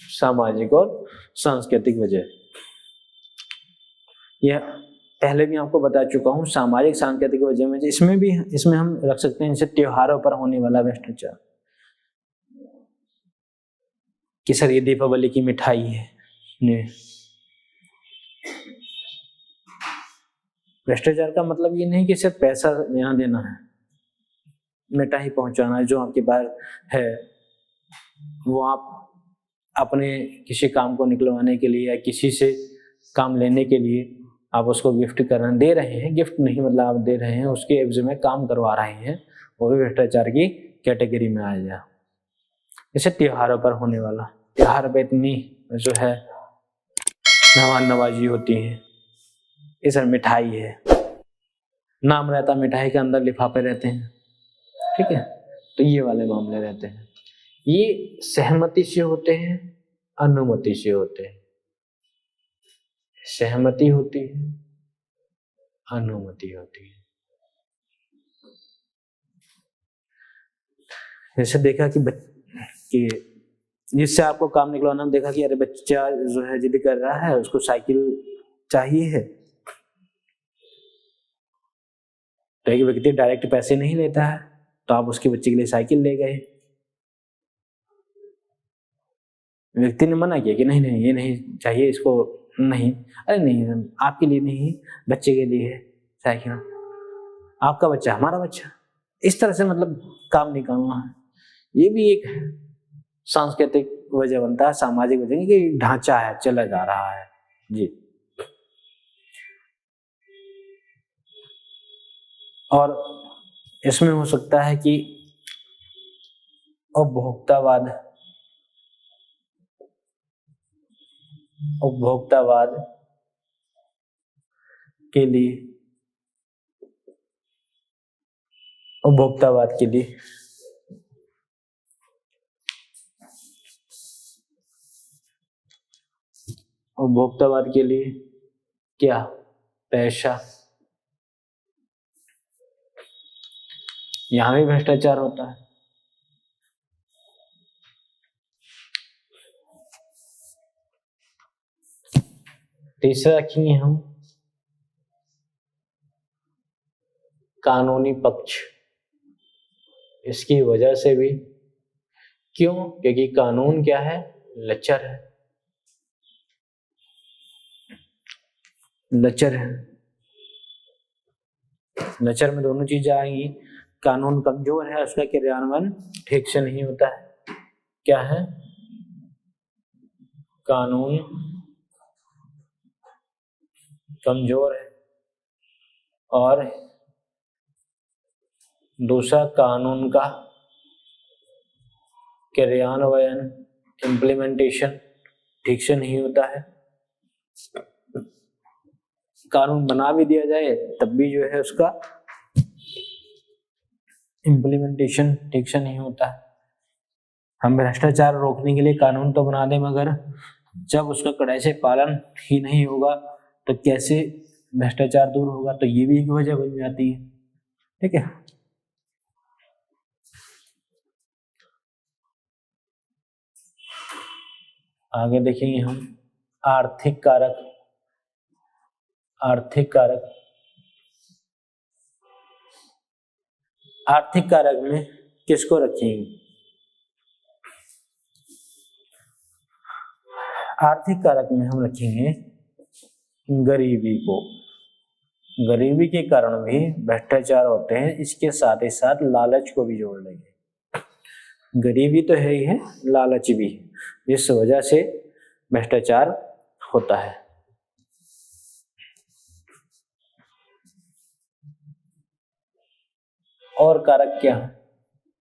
सामाजिक और सांस्कृतिक वजह, यह पहले भी आपको बता चुका हूं। सामाजिक सांस्कृतिक वजह में इसमें हम रख सकते हैं जैसे त्योहारों पर होने वाला भ्रष्टाचार, कि सर ये दीपावली की मिठाई है। भ्रष्टाचार का मतलब ये नहीं कि सिर्फ पैसा लेना देना है, मिठाई पहुंचाना है जो आपके पास है, वो आप अपने किसी काम को निकलवाने के लिए या किसी से काम लेने के लिए आप उसको गिफ्ट करना दे रहे हैं, गिफ्ट नहीं मतलब आप दे रहे हैं, उसके एवज में काम करवा रहे हैं, वो भी भ्रष्टाचार की कैटेगरी में आ जाए। जैसे त्योहारों पर होने वाला, त्योहार पे इतनी जो है मेहमान नवाजी होती है, ये सर मिठाई है, नाम रहता मिठाई के अंदर लिफाफे रहते हैं, ठीक है, तो ये वाले मामले रहते हैं। ये सहमति से होते हैं, अनुमति से होते हैं। सहमति होती है, अनुमति होती है। जैसे देखा कि जिससे आपको काम निकलवाना, देखा कि अरे बच्चा जो है जिद कर रहा है, उसको साइकिल चाहिए है, तो एक व्यक्ति डायरेक्ट पैसे नहीं लेता है, तो आप उसके बच्चे के लिए साइकिल ले गए। व्यक्ति ने मना किया कि नहीं नहीं ये नहीं चाहिए इसको, नहीं, अरे नहीं आपके लिए नहीं, बच्चे के लिए है साइकिल, आपका बच्चा हमारा बच्चा, इस तरह से मतलब काम निकालना है। ये भी एक सांस्कृतिक वजह बनता है, सामाजिक वजह, कि ढांचा है, चला जा रहा है जी। और इसमें हो सकता है कि उपभोक्तावाद, उपभोक्तावाद के लिए, उपभोक्तावाद के लिए उपभोक्तावाद के लिए क्या, पैसा, यहां भी भ्रष्टाचार होता है। तीसरा रखेंगे हम कानूनी पक्ष। इसकी वजह से भी, क्यों, क्योंकि कानून क्या है, लचर है, लचर है। लचर में दोनों चीजें आएंगी, कानून कमजोर है, उसका क्रियान्वयन ठीक से नहीं होता है। क्या है, कानून कमजोर है, और दूसरा कानून का क्रियान्वयन, इम्प्लीमेंटेशन ठीक से नहीं होता है। कानून बना भी दिया जाए तब भी जो है उसका इम्प्लीमेंटेशन ठीक से नहीं होता है। हम भ्रष्टाचार रोकने के लिए कानून तो बना दें, मगर जब उसका कड़ाई से पालन ही नहीं होगा तो कैसे भ्रष्टाचार दूर होगा, तो ये भी एक वजह बन जाती है, ठीक है। आगे देखेंगे हम आर्थिक कारक। आर्थिक कारक, आर्थिक कारक में किसको रखेंगे, आर्थिक कारक में हम रखेंगे गरीबी को। गरीबी के कारण भी भ्रष्टाचार होते हैं, इसके साथ ही साथ लालच को भी जोड़ लेंगे। गरीबी तो है ही है, लालच भी, जिस वजह से भ्रष्टाचार होता है। और कारक क्या है,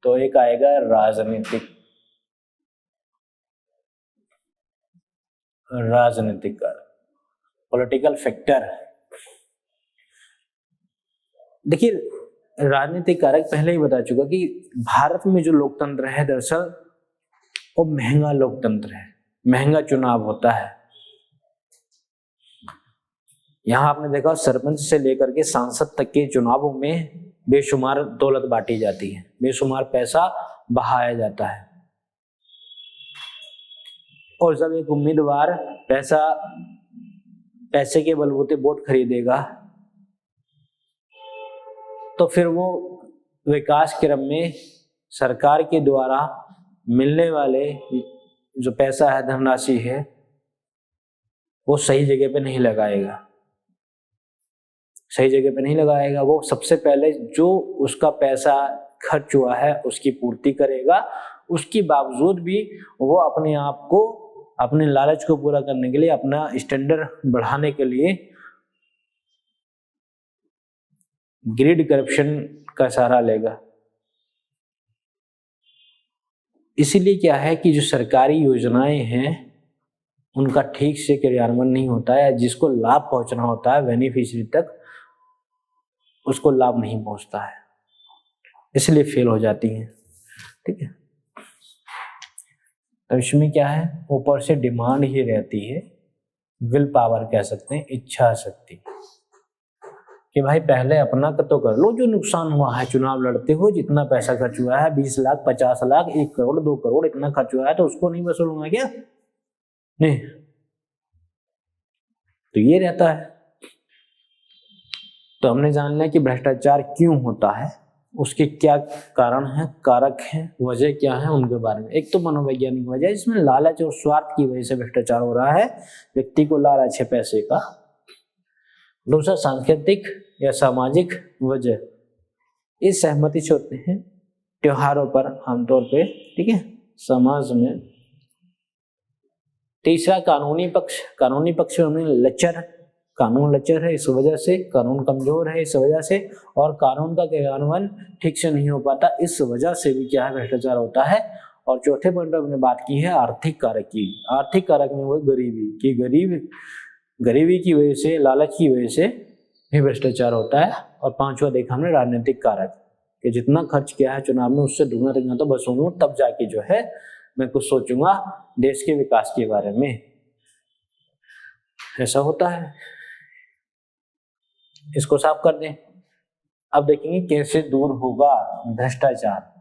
तो एक आएगा राजनीतिक, राजनीतिक कारक, पॉलिटिकल फैक्टर। देखिए राजनीतिक कारक पहले ही बता चुका कि भारत में जो लोकतंत्र है दरअसल वो महंगा लोकतंत्र है, महंगा चुनाव होता है। यहां आपने देखा सरपंच से लेकर के सांसद तक के चुनावों में बेशुमार दौलत बांटी जाती है, बेशुमार पैसा बहाया जाता है, और जब एक उम्मीदवार पैसे के बलबूते वोट खरीदेगा तो फिर वो विकास क्रम में सरकार के द्वारा मिलने वाले जो पैसा है, धनराशि है, वो सही जगह पे नहीं लगाएगा, सही जगह पे नहीं लगाएगा। वो सबसे पहले जो उसका पैसा खर्च हुआ है उसकी पूर्ति करेगा। उसके बावजूद भी वो अपने आप को, अपने लालच को पूरा करने के लिए, अपना स्टैंडर्ड बढ़ाने के लिए ग्रिड करप्शन का सहारा लेगा। इसीलिए क्या है कि जो सरकारी योजनाएं हैं उनका ठीक से क्रियान्वयन नहीं होता है, जिसको लाभ पहुंचना होता है बेनिफिशियरी तक, उसको लाभ नहीं पहुंचता है, इसलिए फेल हो जाती हैं। ठीक है, तो इसमें क्या है, ऊपर से डिमांड ही रहती है, विल पावर कह सकते हैं, इच्छा शक्ति, कि भाई पहले अपना तो कर लो, जो नुकसान हुआ है, चुनाव लड़ते हो जितना पैसा खर्च हुआ है, 20 लाख, 50 लाख, 1 करोड़, 2 करोड़, इतना खर्च हुआ है, तो उसको नहीं वसूलूंगा क्या? नहीं, तो ये रहता है। तो हमने जान लिया कि भ्रष्टाचार क्यों होता है, उसके क्या कारण है, कारक हैं, वजह क्या है, उनके बारे में। एक तो मनोवैज्ञानिक वजह, इसमें लालच और स्वार्थ की वजह से भ्रष्टाचार हो रहा है, व्यक्ति को लालच है पैसे का। दूसरा सांस्कृतिक या सामाजिक वजह, इस सहमति से होते हैं त्योहारों पर आमतौर पे, ठीक है, समाज में। तीसरा कानूनी पक्ष, कानूनी पक्ष में लचर, कानून लचर है इस वजह से, कानून कमजोर है इस वजह से, और कानून का क्रियान्वयन ठीक से नहीं हो पाता, इस वजह से भी क्या है, भ्रष्टाचार होता है। और चौथे पॉइंट पर हमने बात की है आर्थिक कारक की। आर्थिक कारक में वो गरीबी की, गरीबी की वजह से, लालच की वजह से भी भ्रष्टाचार होता है। और पांचवा देखा हमने राजनीतिक कारक, कि जितना खर्च किया है चुनाव में उससे दुगना तिगुना तो वसूलूं, तब जाके जो है मैं कुछ सोचूंगा देश के विकास के बारे में, ऐसा होता है। इसको साफ कर दें। अब देखेंगे कैसे दूर होगा भ्रष्टाचार।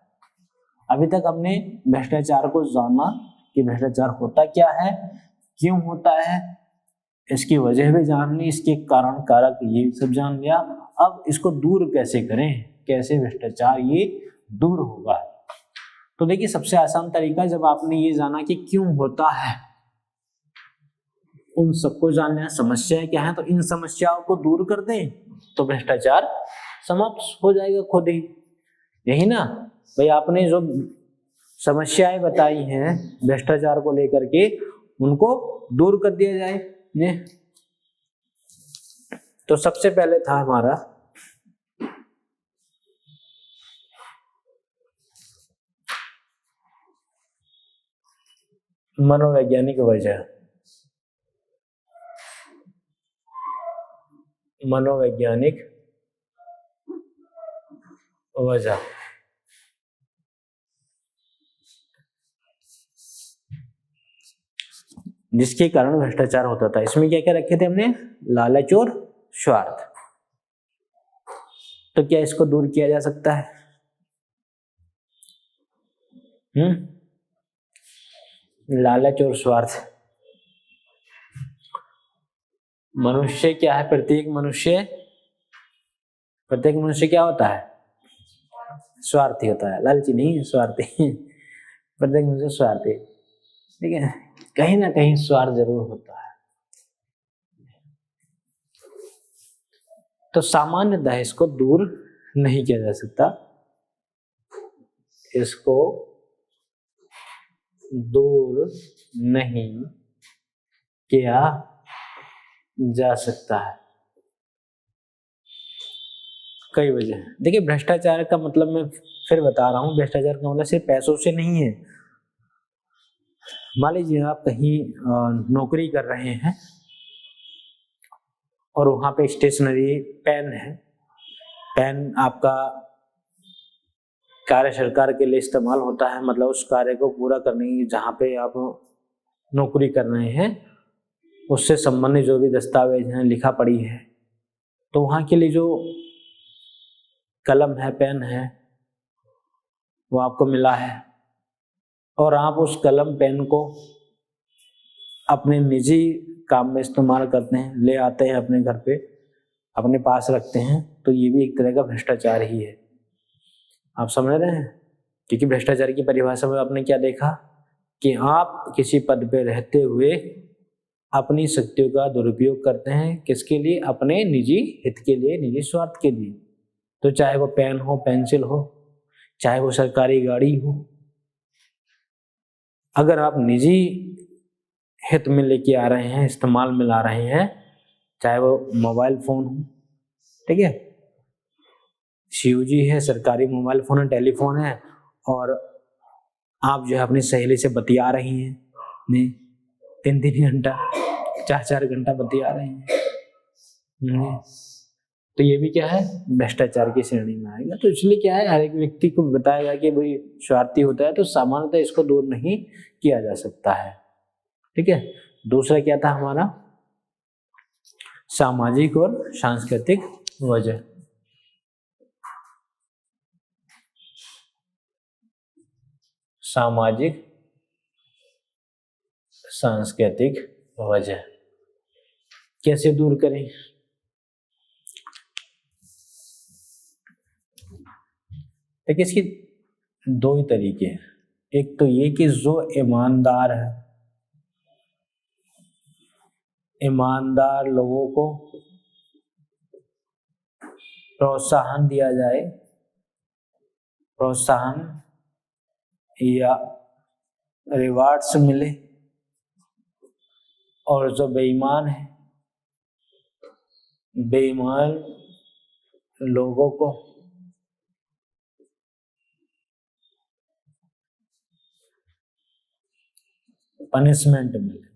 अभी तक हमने भ्रष्टाचार को जाना कि भ्रष्टाचार होता क्या है, क्यों होता है, इसकी वजह भी जान ली, इसके कारण कारक ये सब जान लिया। अब इसको दूर कैसे करें, कैसे भ्रष्टाचार ये दूर होगा। तो देखिए सबसे आसान तरीका, जब आपने ये जाना कि क्यों होता है, उन सबको जान लिया, समस्याएं क्या है, तो इन समस्याओं को दूर कर दें तो भ्रष्टाचार समाप्त हो जाएगा खुद ही। यही ना भाई, आपने जो समस्याएं बताई हैं भ्रष्टाचार को लेकर के, उनको दूर कर दिया जाए ने। तो सबसे पहले था हमारा मनोवैज्ञानिक वजह, मनोवैज्ञानिक वजह। जिसके कारण भ्रष्टाचार होता था। इसमें क्या क्या रखे थे हमने, लालच और स्वार्थ। तो क्या इसको दूर किया जा सकता है? लालच और स्वार्थ, मनुष्य क्या है, प्रत्येक मनुष्य क्या होता है, स्वार्थी होता है, लालची नहीं, स्वार्थी। प्रत्येक मनुष्य स्वार्थी, ठीक है, कहीं ना कहीं स्वार्थ जरूर होता है। तो सामान्यतः इसको दूर नहीं किया जा सकता, इसको दूर नहीं किया जा सकता है। कई वजह। देखिए भ्रष्टाचार का मतलब मैं फिर बता रहा हूं, भ्रष्टाचार का मतलब सिर्फ पैसों से नहीं है। मान लीजिए आप कहीं नौकरी कर रहे हैं और वहां पे स्टेशनरी पेन है, पेन आपका कार्य सरकार के लिए इस्तेमाल होता है, मतलब उस कार्य को पूरा करने की, जहाँ पे आप नौकरी कर रहे हैं उससे संबंधित जो भी दस्तावेज हैं, लिखा पड़ी है, तो वहाँ के लिए जो कलम है, पेन है, वो आपको मिला है, और आप उस कलम पेन को अपने निजी काम में इस्तेमाल करते हैं, ले आते हैं अपने घर पे, अपने पास रखते हैं, तो ये भी एक तरह का भ्रष्टाचार ही है। आप समझ रहे हैं? क्योंकि भ्रष्टाचार की परिभाषा में आपने क्या देखा कि आप किसी पद पे रहते हुए अपनी शक्तियों का दुरुपयोग करते हैं, किसके लिए? अपने निजी हित के लिए, निजी स्वार्थ के लिए। तो चाहे वो पेन हो, पेंसिल हो, चाहे वो सरकारी गाड़ी हो, अगर आप निजी हित में लेके आ रहे हैं, इस्तेमाल में ला रहे हैं, चाहे वो मोबाइल फोन हो, ठीक है, सीयूजी है, सरकारी मोबाइल फोन है, टेलीफोन है, और आप जो है अपनी सहेली से बतिया रही हैं, नहीं 3-3 घंटा, 4-4 घंटा बतिया रहे हैं, तो ये भी क्या है? भ्रष्टाचार की श्रेणी में आएगा। तो इसलिए क्या है, हर एक व्यक्ति को बताएगा कि भाई स्वार्थी होता है तो सामान्यतः इसको दूर नहीं किया जा सकता है, ठीक है। दूसरा क्या था हमारा? सामाजिक और सांस्कृतिक वजह। सामाजिक सांस्कृतिक वजह कैसे दूर करें? देखिए इसकी दो ही तरीके हैं। एक तो ये कि जो ईमानदार है, ईमानदार लोगों को प्रोत्साहन दिया जाए, प्रोत्साहन या रिवार्ड्स मिले, और जो बेईमान है, बेईमान लोगों को पनिशमेंट मिले,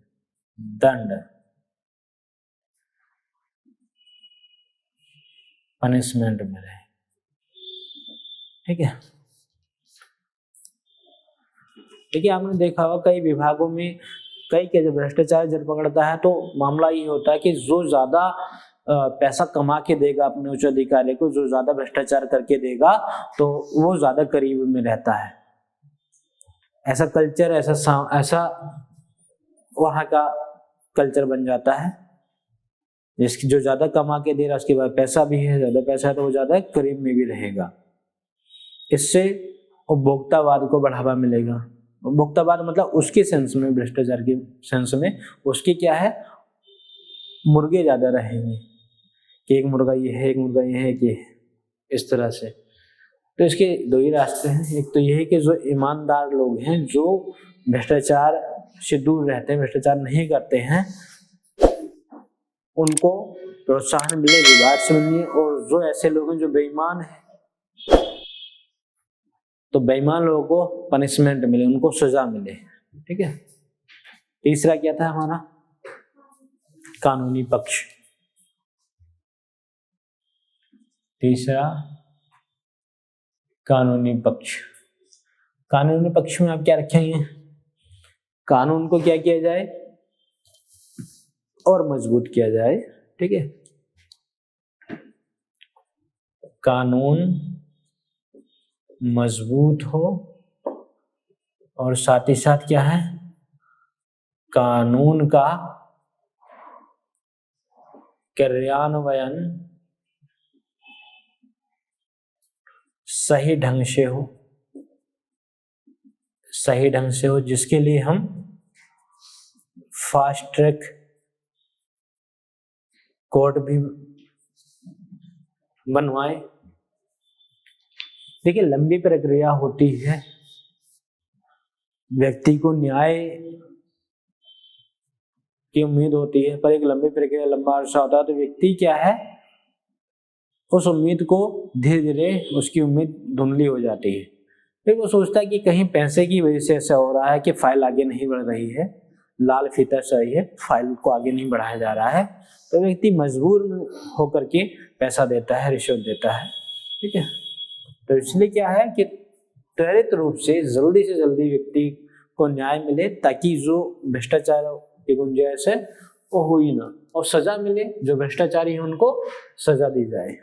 दंड, पनिशमेंट मिले, ठीक है। देखिए आपने देखा होगा कई विभागों में कई के जब भ्रष्टाचार जब पकड़ता है तो मामला ये होता है कि जो ज्यादा पैसा कमा के देगा अपने उच्च अधिकारी को, जो ज्यादा भ्रष्टाचार करके देगा, तो वो ज्यादा करीब में रहता है। ऐसा कल्चर, ऐसा वहां का कल्चर बन जाता है, जिसकी जो ज्यादा कमा के दे रहा है उसके बाद पैसा भी है, ज्यादा पैसा है तो वो ज्यादा करीब में भी रहेगा। इससे उपभोक्तावाद को बढ़ावा मिलेगा। उपभोक्तावाद मतलब उसके सेंस में, भ्रष्टाचार के सेंस में उसकी क्या है, मुर्गे ज्यादा रहेंगे कि एक मुर्गा ये है, एक मुर्गा ये है, कि इस तरह से। तो इसके दो ही रास्ते हैं। एक तो ये है कि जो ईमानदार लोग हैं, जो भ्रष्टाचार से दूर रहते हैं, भ्रष्टाचार नहीं करते हैं, उनको प्रोत्साहन मिले, रिवार्ड्स मिले, और जो ऐसे लोग हैं जो बेईमान हैं, तो बेईमान लोगों को पनिशमेंट मिले, उनको सजा मिले, ठीक है। तीसरा क्या था हमारा? कानूनी पक्ष। तीसरा कानूनी पक्ष। कानूनी पक्ष में आप क्या रखेंगे? कानून को क्या किया जाए? और मजबूत किया जाए, ठीक है। कानून मजबूत हो, और साथ ही साथ क्या है, कानून का क्रियान्वयन सही ढंग से हो, सही ढंग से हो, जिसके लिए हम फास्ट ट्रैक कोर्ट भी बनवाएं। देखिए लंबी प्रक्रिया होती है, व्यक्ति को न्याय की उम्मीद होती है, पर एक लंबी प्रक्रिया, लंबा अरसा होता है, तो व्यक्ति क्या है, उस उम्मीद को धीरे धीरे उसकी उम्मीद धुंधली हो जाती है। फिर वो सोचता है कि कहीं पैसे की वजह से ऐसा हो रहा है कि फाइल आगे नहीं बढ़ रही है, लाल फीता सही है, फाइल को आगे नहीं बढ़ाया जा रहा है, तो व्यक्ति मजबूर होकर के पैसा देता है, रिश्वत देता है, ठीक है। तो इसलिए क्या है कि त्वरित रूप से जल्दी व्यक्ति को न्याय मिले, ताकि जो भ्रष्टाचार की गुंजाइश है वो हो ही ना, और सजा मिले, जो भ्रष्टाचारी है उनको सजा दी जाए।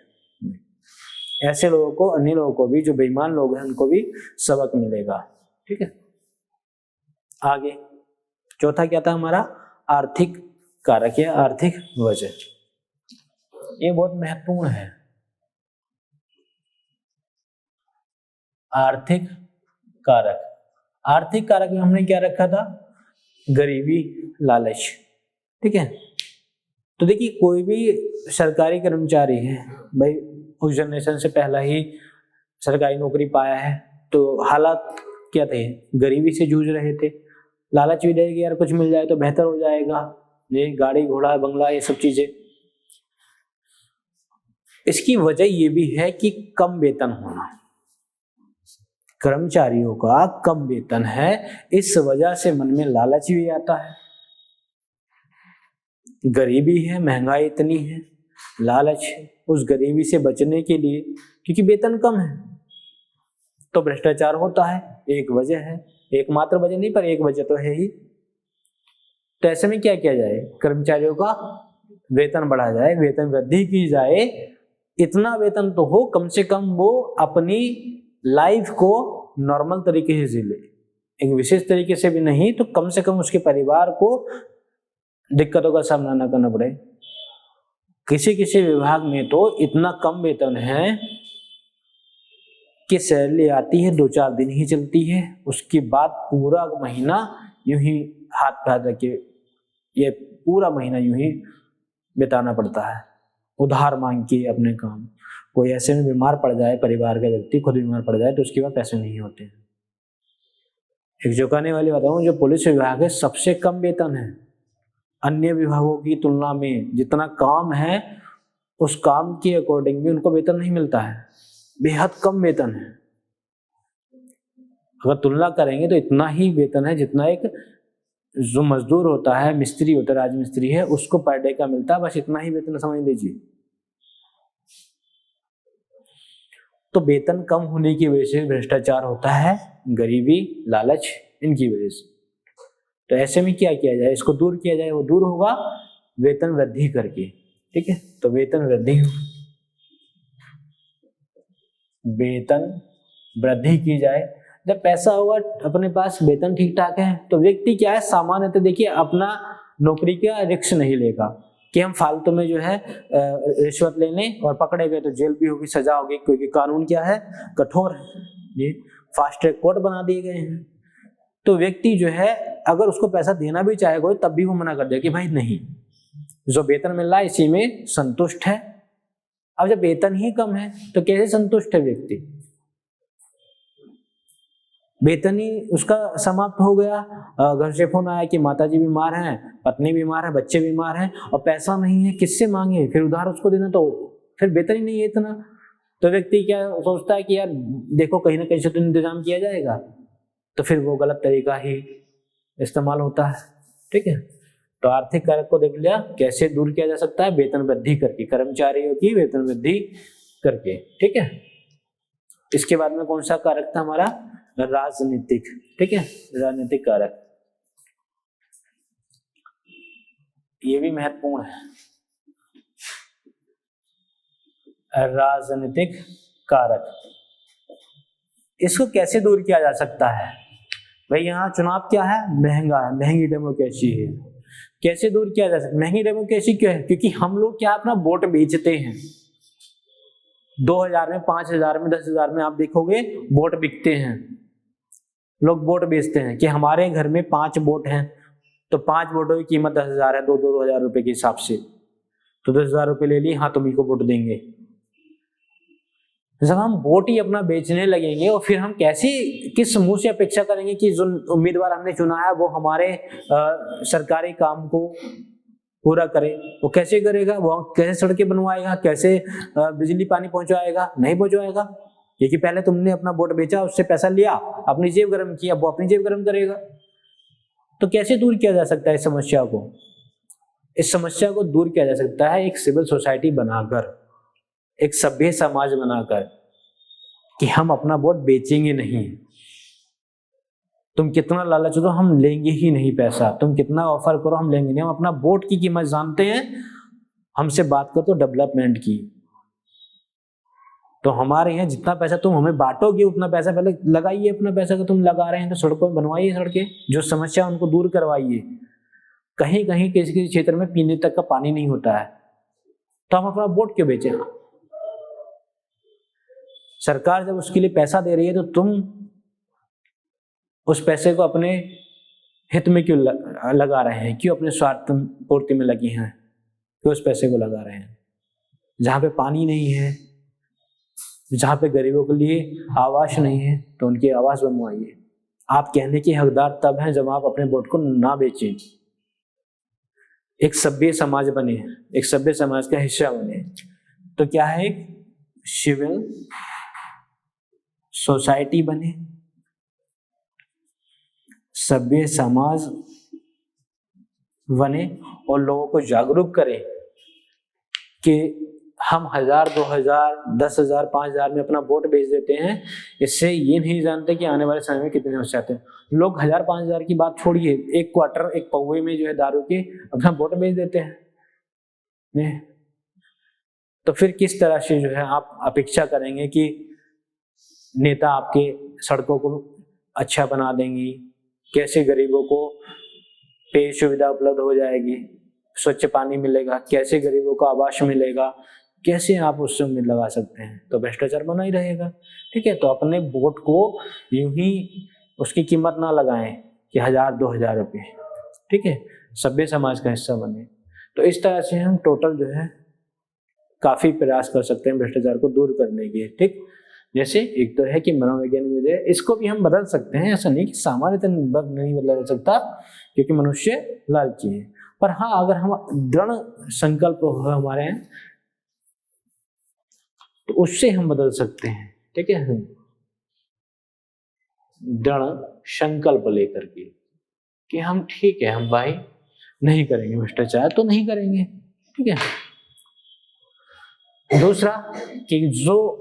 ऐसे लोगों को, अन्य लोगों को भी, जो बेईमान लोग हैं उनको भी सबक मिलेगा, ठीक है। आगे चौथा क्या था हमारा? आर्थिक कारक या आर्थिक वजह। ये बहुत महत्वपूर्ण है। आर्थिक कारक, आर्थिक कारक में हमने क्या रखा था, गरीबी, लालच। ठीक है, तो देखिए कोई भी सरकारी कर्मचारी है भाई, उस जनरेशन से पहला ही सरकारी नौकरी पाया है, तो हालात क्या थे, गरीबी से जूझ रहे थे। लालच भी रहेगी यार कुछ मिल जाए तो बेहतर हो जाएगा, ये गाड़ी घोड़ा बंगला ये सब चीजें। इसकी वजह ये भी है कि कम वेतन होना, कर्मचारियों का कम वेतन है, इस वजह से मन में लालच भी आता है। गरीबी है, महंगाई इतनी है, लालच है, उस गरीबी से बचने के लिए, क्योंकि वेतन कम है तो भ्रष्टाचार होता है, एक वजह है, एकमात्र वजह नहीं पर एक वजह तो है ही। तो ऐसे में क्या किया जाए, कर्मचारियों का वेतन बढ़ाया जाए, वेतन वृद्धि की जाए, इतना वेतन तो हो कम से कम वो अपनी लाइफ को नॉर्मल तरीके से जी ले, एक विशेष तरीके से भी नहीं तो कम से कम उसके परिवार को दिक्कतों का सामना न करना पड़े। किसी किसी विभाग में तो इतना कम वेतन है कि सैलरी आती है 2-4 दिन ही चलती है, उसके बाद पूरा महीना यूं ही हाथ पे हाथ रखे, ये पूरा महीना यूं ही बिताना पड़ता है, उधार मांग के अपने काम। कोई ऐसे में बीमार पड़ जाए, परिवार का व्यक्ति खुद बीमार पड़ जाए तो उसके बाद पैसे नहीं होते हैं। एक चौंकाने वाली बताऊं, जो पुलिस विभाग है सबसे कम वेतन है, अन्य विभागों की तुलना में जितना काम है उस काम के अकॉर्डिंग भी उनको वेतन नहीं मिलता है, बेहद कम वेतन है। अगर तुलना करेंगे तो इतना ही वेतन है जितना एक जो मजदूर होता है, मिस्त्री होता है, राजमिस्त्री है, उसको पर डे का मिलता है, बस इतना ही वेतन समझ लीजिए। तो वेतन कम होने की वजह से भ्रष्टाचार होता है, गरीबी, लालच, इनकी वजह से। तो ऐसे में क्या किया जाए, इसको दूर किया जाए, वो दूर होगा वेतन वृद्धि करके। ठीक है, तो वेतन वृद्धि, वेतन वृद्धि की जाए। जब पैसा होगा अपने पास, वेतन ठीक ठाक है, तो व्यक्ति क्या है, सामान्यतः देखिए अपना नौकरी का रिस्क नहीं लेगा कि हम फालतू में जो है रिश्वत ले लें और पकड़े गए तो जेल भी होगी, सजा होगी, क्योंकि कानून क्या है, कठोर है, ये फास्ट ट्रैक कोर्ट बना दिए गए हैं। तो व्यक्ति जो है अगर उसको पैसा देना भी चाहेगा तब भी वो मना कर दे कि भाई नहीं, जो वेतन मिल रहा है इसी में संतुष्ट है। अब जब वेतन ही कम है तो कैसे संतुष्ट है व्यक्ति, वेतन ही उसका समाप्त हो गया, घर से फोन आया कि माताजी बीमार हैं, पत्नी बीमार है, बच्चे बीमार हैं और पैसा नहीं है, किससे मांगे, फिर उधार उसको देना, तो फिर वेतन ही नहीं है इतना। तो व्यक्ति क्या सोचता है कि यार देखो कहीं ना कहीं से तो इंतजाम किया जाएगा, तो फिर वो गलत तरीका ही इस्तेमाल होता है। ठीक है, तो आर्थिक कारक को देख लिया, कैसे दूर किया जा सकता है, वेतन वृद्धि करके, कर्मचारियों की वेतन वृद्धि करके। ठीक है, इसके बाद में कौन सा कारक था हमारा, राजनीतिक। ठीक है, राजनीतिक कारक, ये भी महत्वपूर्ण है। राजनीतिक कारक, इसको कैसे दूर किया जा सकता है भाई, यहाँ चुनाव क्या है, महंगा है, महंगी डेमोक्रेसी है, कैसे दूर किया जा सकता है। महंगी डेमोक्रेसी क्यों है, क्योंकि हम लोग क्या अपना वोट बेचते हैं, 2000 में, 5000 में, 10,000 में आप देखोगे वोट बिकते हैं, लोग वोट बेचते हैं कि हमारे घर में 5 वोट हैं तो 5 वोटों की कीमत 10,000 है, 2-2 हजार रुपए के हिसाब से, तो 10,000 रुपए ले लिए, हाँ तुम्ही को वोट देंगे। जब हम वोट ही अपना बेचने लगेंगे और फिर हम कैसे, किस मुंह से अपेक्षा करेंगे कि जो उम्मीदवार हमने चुना है वो हमारे सरकारी काम को पूरा करे, वो कैसे करेगा, वो कैसे सड़कें बनवाएगा, कैसे बिजली पानी पहुंचाएगा, नहीं पहुंचाएगा, क्योंकि पहले तुमने अपना वोट बेचा, उससे पैसा लिया, अपनी जेब गर्म किया, वो अपनी जेब गर्म करेगा। तो कैसे दूर किया जा सकता है इस समस्या को, इस समस्या को दूर किया जा सकता है एक सिविल सोसाइटी बनाकर, एक सभ्य समाज बनाकर, कि हम अपना वोट बेचेंगे नहीं, तुम कितना लालच दो हम लेंगे ही नहीं पैसा, तुम कितना ऑफर करो हम लेंगे नहीं, हम अपना वोट की कीमत जानते हैं, हमसे बात करो तो डेवलपमेंट की, तो हमारे यहाँ जितना पैसा तुम हमें बांटोगे उतना पैसा पहले लगाइए, अपना पैसा को तुम लगा रहे हैं तो सड़कों बनवाइए, सड़कें, जो समस्या उनको दूर करवाइए। कहीं कहीं किसी किसी क्षेत्र में पीने तक का पानी नहीं होता है, तो हम अपना वोट क्यों बेचें। सरकार जब उसके लिए पैसा दे रही है तो तुम उस पैसे को अपने हित में क्यों लगा रहे हैं, क्यों अपने स्वार्थ पूर्ति में लगी हैं, क्यों उस पैसे को लगा रहे हैं। जहाँ पे पानी नहीं है, जहाँ पे गरीबों के लिए आवास नहीं है, तो उनकी आवास बनवाइए। आप कहने के हकदार तब हैं जब आप अपने वोट को ना बेचें। एक सभ्य समाज बने, एक सभ्य समाज का हिस्सा बने। तो क्या है, एक सिविल सोसाइटी बने, सभ्य समाज बने और लोगों को जागरूक करें कि हम 1000, 2000, 10,000, 5,000 में अपना वोट बेच देते हैं, इससे ये नहीं जानते कि आने वाले समय में कितने हो जाते हैं। लोग 1000, 5,000 की बात छोड़िए, एक क्वार्टर, एक पौवे में जो है दारू के अपना वोट बेच देते हैं। नहीं तो फिर किस तरह से जो है आप अपेक्षा करेंगे कि नेता आपके सड़कों को अच्छा बना देंगी, कैसे गरीबों को पेय सुविधा उपलब्ध हो जाएगी, स्वच्छ पानी मिलेगा, कैसे गरीबों को आवास मिलेगा, कैसे आप उससे उम्मीद लगा सकते हैं। तो भ्रष्टाचार बना ही रहेगा। ठीक है, तो अपने वोट को यूं ही उसकी कीमत ना लगाएं कि 1000, 2000 रुपये। ठीक है, सभ्य समाज का हिस्सा बने। तो इस तरह से हम टोटल जो है काफी प्रयास कर सकते हैं भ्रष्टाचार को दूर करने के। ठीक, जैसे एक तो है कि मनोवैज्ञानिक वजह, इसको भी हम बदल सकते हैं। ऐसा नहीं कि सामान्यतः नहीं बदला जा सकता, क्योंकि मनुष्य लालची है। पर हाँ, अगर हम दृढ़ संकल्प हो हमारे हैं तो उससे हम बदल सकते हैं। ठीक है, दृढ़ संकल्प लेकर के कि हम ठीक है, हम भाई नहीं करेंगे भ्रष्टाचार, तो नहीं करेंगे। ठीक है, दूसरा कि जो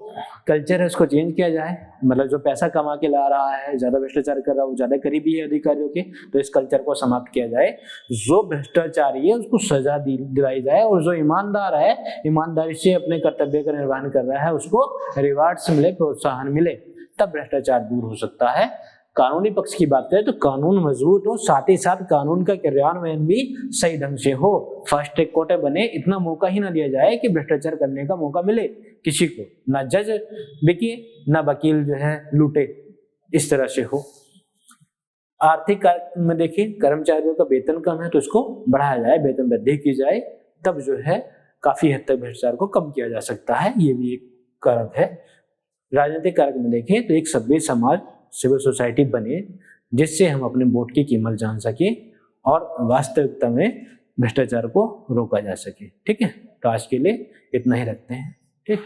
कल्चर है उसको चेंज किया जाए। मतलब जो पैसा कमा के ला रहा है, ज्यादा भ्रष्टाचार कर रहा है, वो ज्यादा करीबी है अधिकारियों के, तो इस कल्चर को समाप्त किया जाए। जो भ्रष्टाचारी है उसको सजा दिलाई जाए, और जो ईमानदार है, ईमानदारी से अपने कर्तव्य का निर्वहन कर रहा है, उसको रिवार्ड्स मिले, प्रोत्साहन मिले, तब भ्रष्टाचार दूर हो सकता है। कानूनी पक्ष की बात करें तो कानून मजबूत हो, साथ ही साथ कानून का क्रियान्वयन भी सही ढंग से हो। फास्ट ट्रैक कोर्ट बने, इतना मौका ही ना दिया जाए कि भ्रष्टाचार करने का मौका मिले किसी को, ना जज बिके, ना वकील जो है लूटे, इस तरह से हो। आर्थिक कार्य में देखिए, कर्मचारियों का वेतन कम है तो उसको बढ़ाया जाए, वेतन वृद्धि की जाए, तब जो है काफी हद तक भ्रष्टाचार को कम किया जा सकता है। ये भी एक कारक है। राजनीतिक कारक में देखें तो एक सभ्य समाज, सिविल सोसाइटी बने, जिससे हम अपने वोट की कीमत जान सके और वास्तविकता में भ्रष्टाचार को रोका जा सके। ठीक है, तो आज के लिए इतना ही रखते हैं। ठीक।